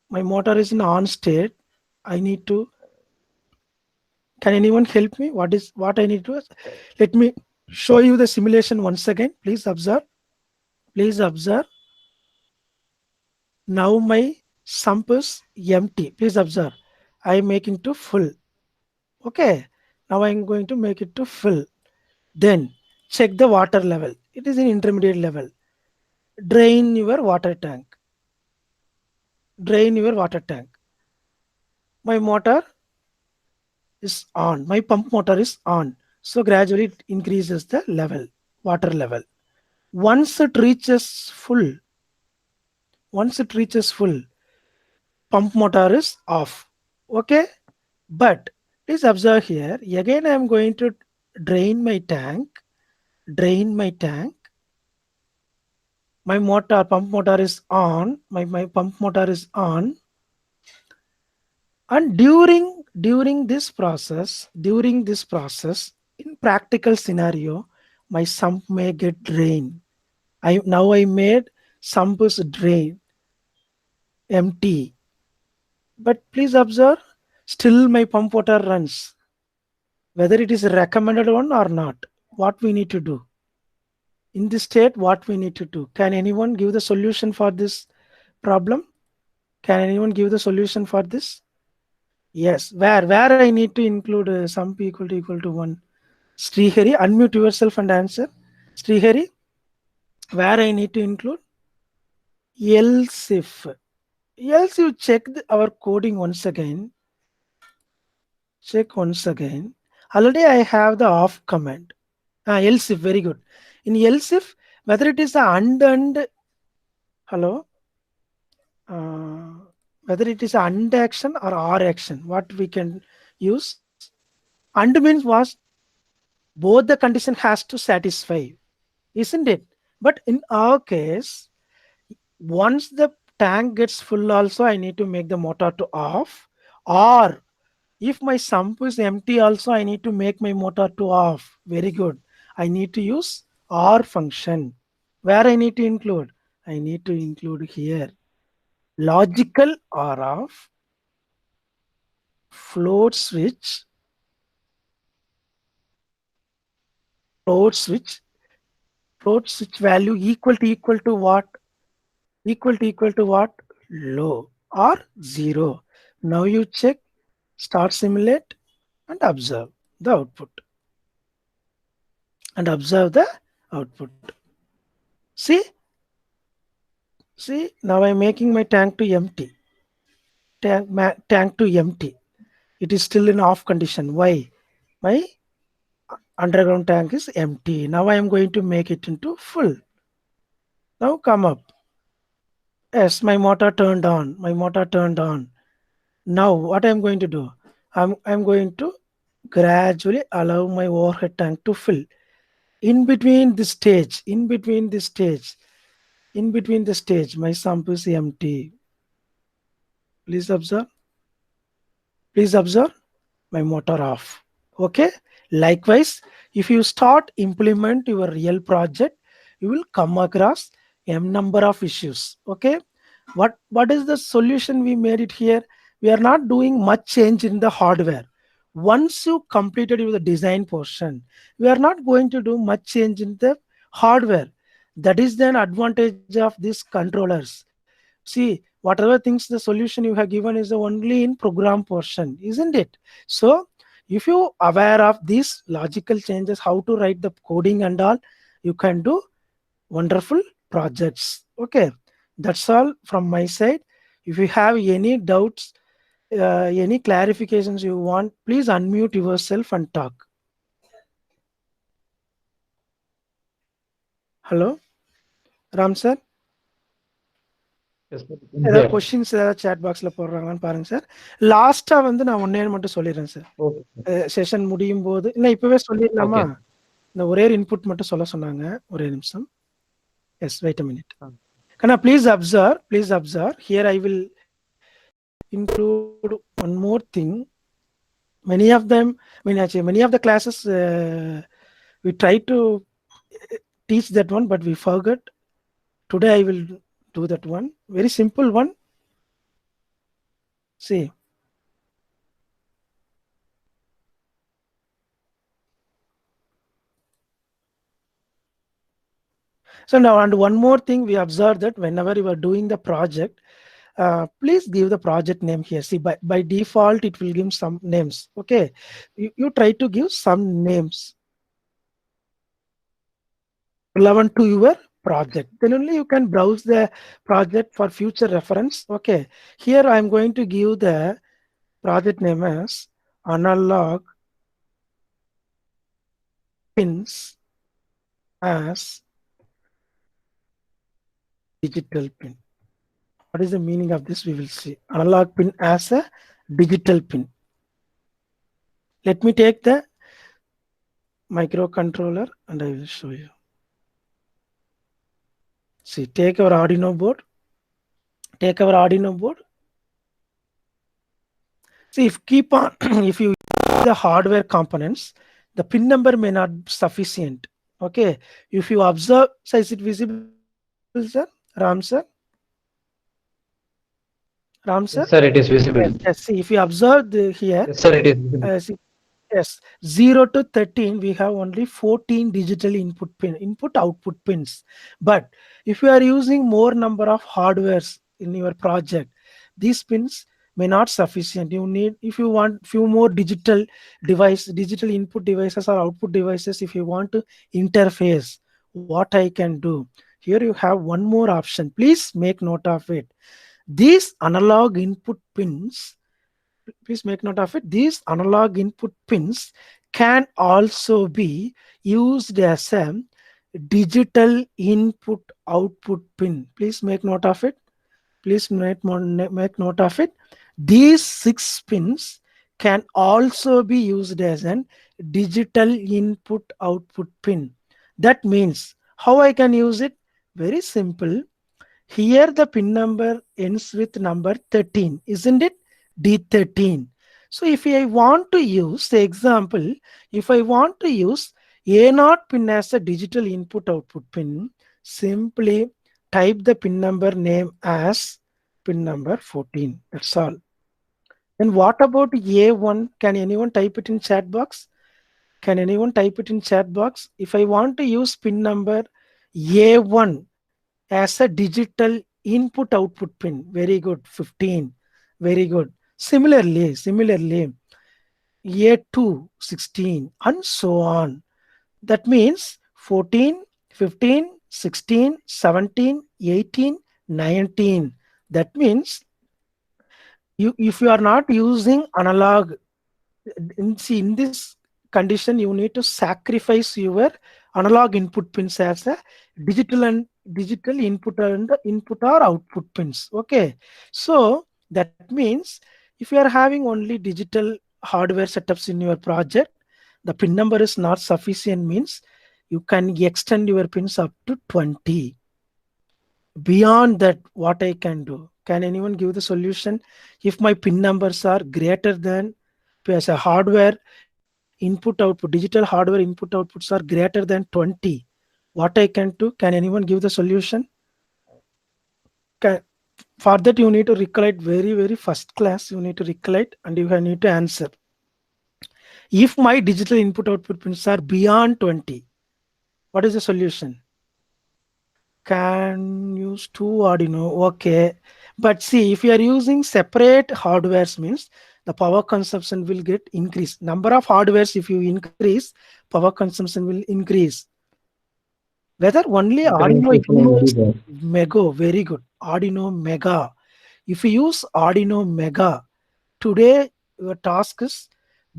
my motor is in on state, I need to. Can anyone help me? What I need to? Let me show you the simulation once again. Please observe. Now my sump is empty. Please observe. I am making to full. Okay. Now I am going to make it to full. Then check the water level. It is an intermediate level. Drain your water tank. My motor is on. My pump motor is on. So gradually it increases the level, water level. Once it reaches full, pump motor is off. Okay. But please observe here. Again, I am going to drain my tank. My pump motor is on. My pump motor is on. And during this process, in practical scenario, my sump may get drain. I made sump is drain empty. But please observe, still my pump water runs. Whether it is a recommended one or not, what we need to do? In this state, what we need to do? Can anyone give the solution for this problem? Can anyone give the solution for this? Yes. Where I need to include sum p equal to 1. Srihari, unmute yourself and answer. Srihari, where I need to include? Else if. Else you check our coding once again. Check once again. Already I have the off command. Else if, very good. In else if, whether it is the and hello, uh, whether it is and action or action, what we can use. And means was both the condition has to satisfy, isn't it? But in our case, once the tank gets full also, I need to make the motor to off, or if my sump is empty also, I need to make my motor to off. Very good. I need to use or function. Where I need to include? I need to include here. Logical or off, float switch, float switch, float switch value equal to what? Equal to what? Low or 0. Now you check, start simulate and observe the output. And observe the output. See, now I'm making my tank to empty. Tank to empty. It is still in off condition. Why? My underground tank is empty. Now I am going to make it into full. Now come up. Yes, my motor turned on. My motor turned on. Now what I'm going to do? I'm going to gradually allow my overhead tank to fill. In between this stage, my sump is empty. Please observe. My motor off. Okay. Likewise, if you start implement your real project, you will come across m number of issues. Okay. What is the solution we made it here? We are not doing much change in the hardware. Once you completed your design portion, we are not going to do much change in the hardware. That is the advantage of these controllers. See, whatever things the solution you have given is only in program portion, isn't it? So if you aware of these logical changes, how to write the coding and all, you can do wonderful projects. Okay, that's all from my side. If you have any doubts, any clarifications you want, please unmute yourself and talk. Hello, Ram sir. Yes, sir. ஏதாவது Yeah. Questions ஏதாவது chat பாக்ஸ்ல போடுறாங்களான்னு பாருங்க sir. லாஸ்டா வந்து நான் ஒன்னே மட்டும் சொல்லிடுறேன் சார். Okay. செஷன் முடியும் போது இல்லை இப்பவே சொல்லிடலாமா? Okay. இந்த ஒரே இன்புட் மட்டும் சொல்ல சொன்னாங்க. ஒரே நிமிஷம். Yes, wait a minute. Ah. Can I please observe. Here I will include one more thing. Many of them, actually many of the classes we try to teach that one, but we forgot. Today I will do that one. Very simple one. See. So now, and one more thing, we observe that whenever you are doing the project, please give the project name here. See, by default, it will give some names. Okay, you try to give some names relevant to your project. Then only you can browse the project for future reference. Okay, here I am going to give the project name as analog pins as digital pin. What is the meaning of this? We will see. Analog pin as a digital pin. Let me take the microcontroller and I will show you. See, take our Arduino board. See, if keep on, if you use the hardware components, the pin number may not be sufficient. Okay, if you observe, so is it visible, sir? Ram sir? Ram sir? Yes, sir, it is Yes, visible. yes. See, if you observe here, Yes, sir, it is visible. see, yes, 0 to 13, we have only 14 digital input output pins. But if you are using more number of hardwares in your project, these pins may not sufficient. You need, if you want few more digital input devices or output devices, if you want to interface, what I can do. Here you have one more option. Please make note of it. These analog input pins, please make note of it. These analog input pins can also be used as a digital input output pin. Please make note of it. Please make note of it. These 6 pins can also be used as an digital input output pin. That means how I can use it? Very simple. Here the pin number ends with number 13, isn't it? D13. So if I want to use, say example, if I want to use A0 pin as a digital input output pin, simply type the pin number name as pin number 14. That's all. And what about A1? Can anyone type it in chat box? Can anyone type it in chat box? If I want to use pin number A1 as a digital input output pin, very good, 15, very good. Similarly, A2, 16, and so on. That means 14, 15, 16, 17, 18, 19. That means you, if you are not using analog, see, in this condition you need to sacrifice your analog input pins as a digital input or output pins. Okay, so that means if you are having only digital hardware setups in your project, the pin number is not sufficient, means you can extend your pins up to 20. Beyond that, what I can do? Can anyone give the solution? If my pin numbers are greater than, as a hardware input output, digital hardware input outputs are greater than 20, what I can do? Can anyone give the solution? Can, for that you need to recollect very first class, you need to recollect and you need to answer. If my digital input output pins are beyond 20, what is the solution? Can use two Arduino, okay. But see, if you are using separate hardwares, means the power consumption will get increased. Number of hardwares, if you increase, power consumption will increase. Whether only Arduino Internet is use very bad. Mega, very good. Arduino Mega. If you use Arduino Mega, today your task is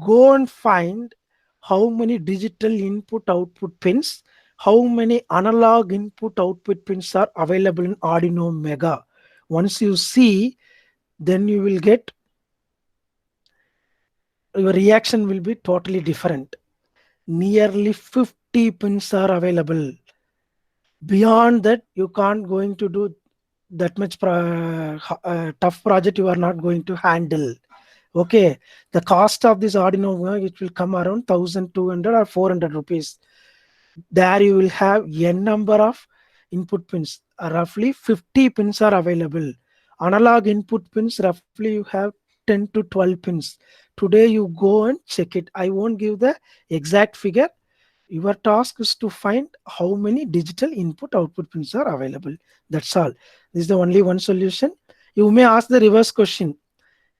go and find how many digital input output pins, how many analog input output pins are available in Arduino Mega. Once you see, then you will get, your reaction will be totally different. Nearly 50 pins are available. Beyond that, you can't going to do that much tough project, you are not going to handle. Okay, the cost of this Arduino, it will come around 1200 or 400 rupees. There you will have n number of input pins. Roughly 50 pins are available. Analog input pins, roughly you have 10 to 12 pins. Today you go and check it. I won't give the exact figure. Your task is to find how many digital input output pins are available. That's all. This is the only one solution. You may ask the reverse question.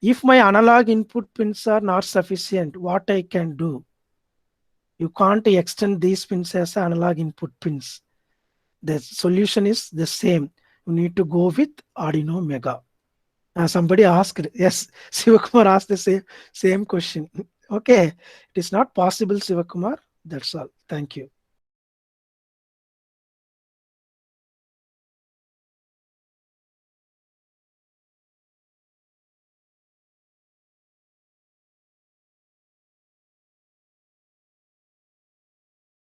If my analog input pins are not sufficient, what I can do? You can't extend these pins as analog input pins. The solution is the same. You need to go with Arduino Mega. Somebody asked, yes, Sivakumar asked the same question. Okay, it is not possible, Sivakumar. That's all. Thank you.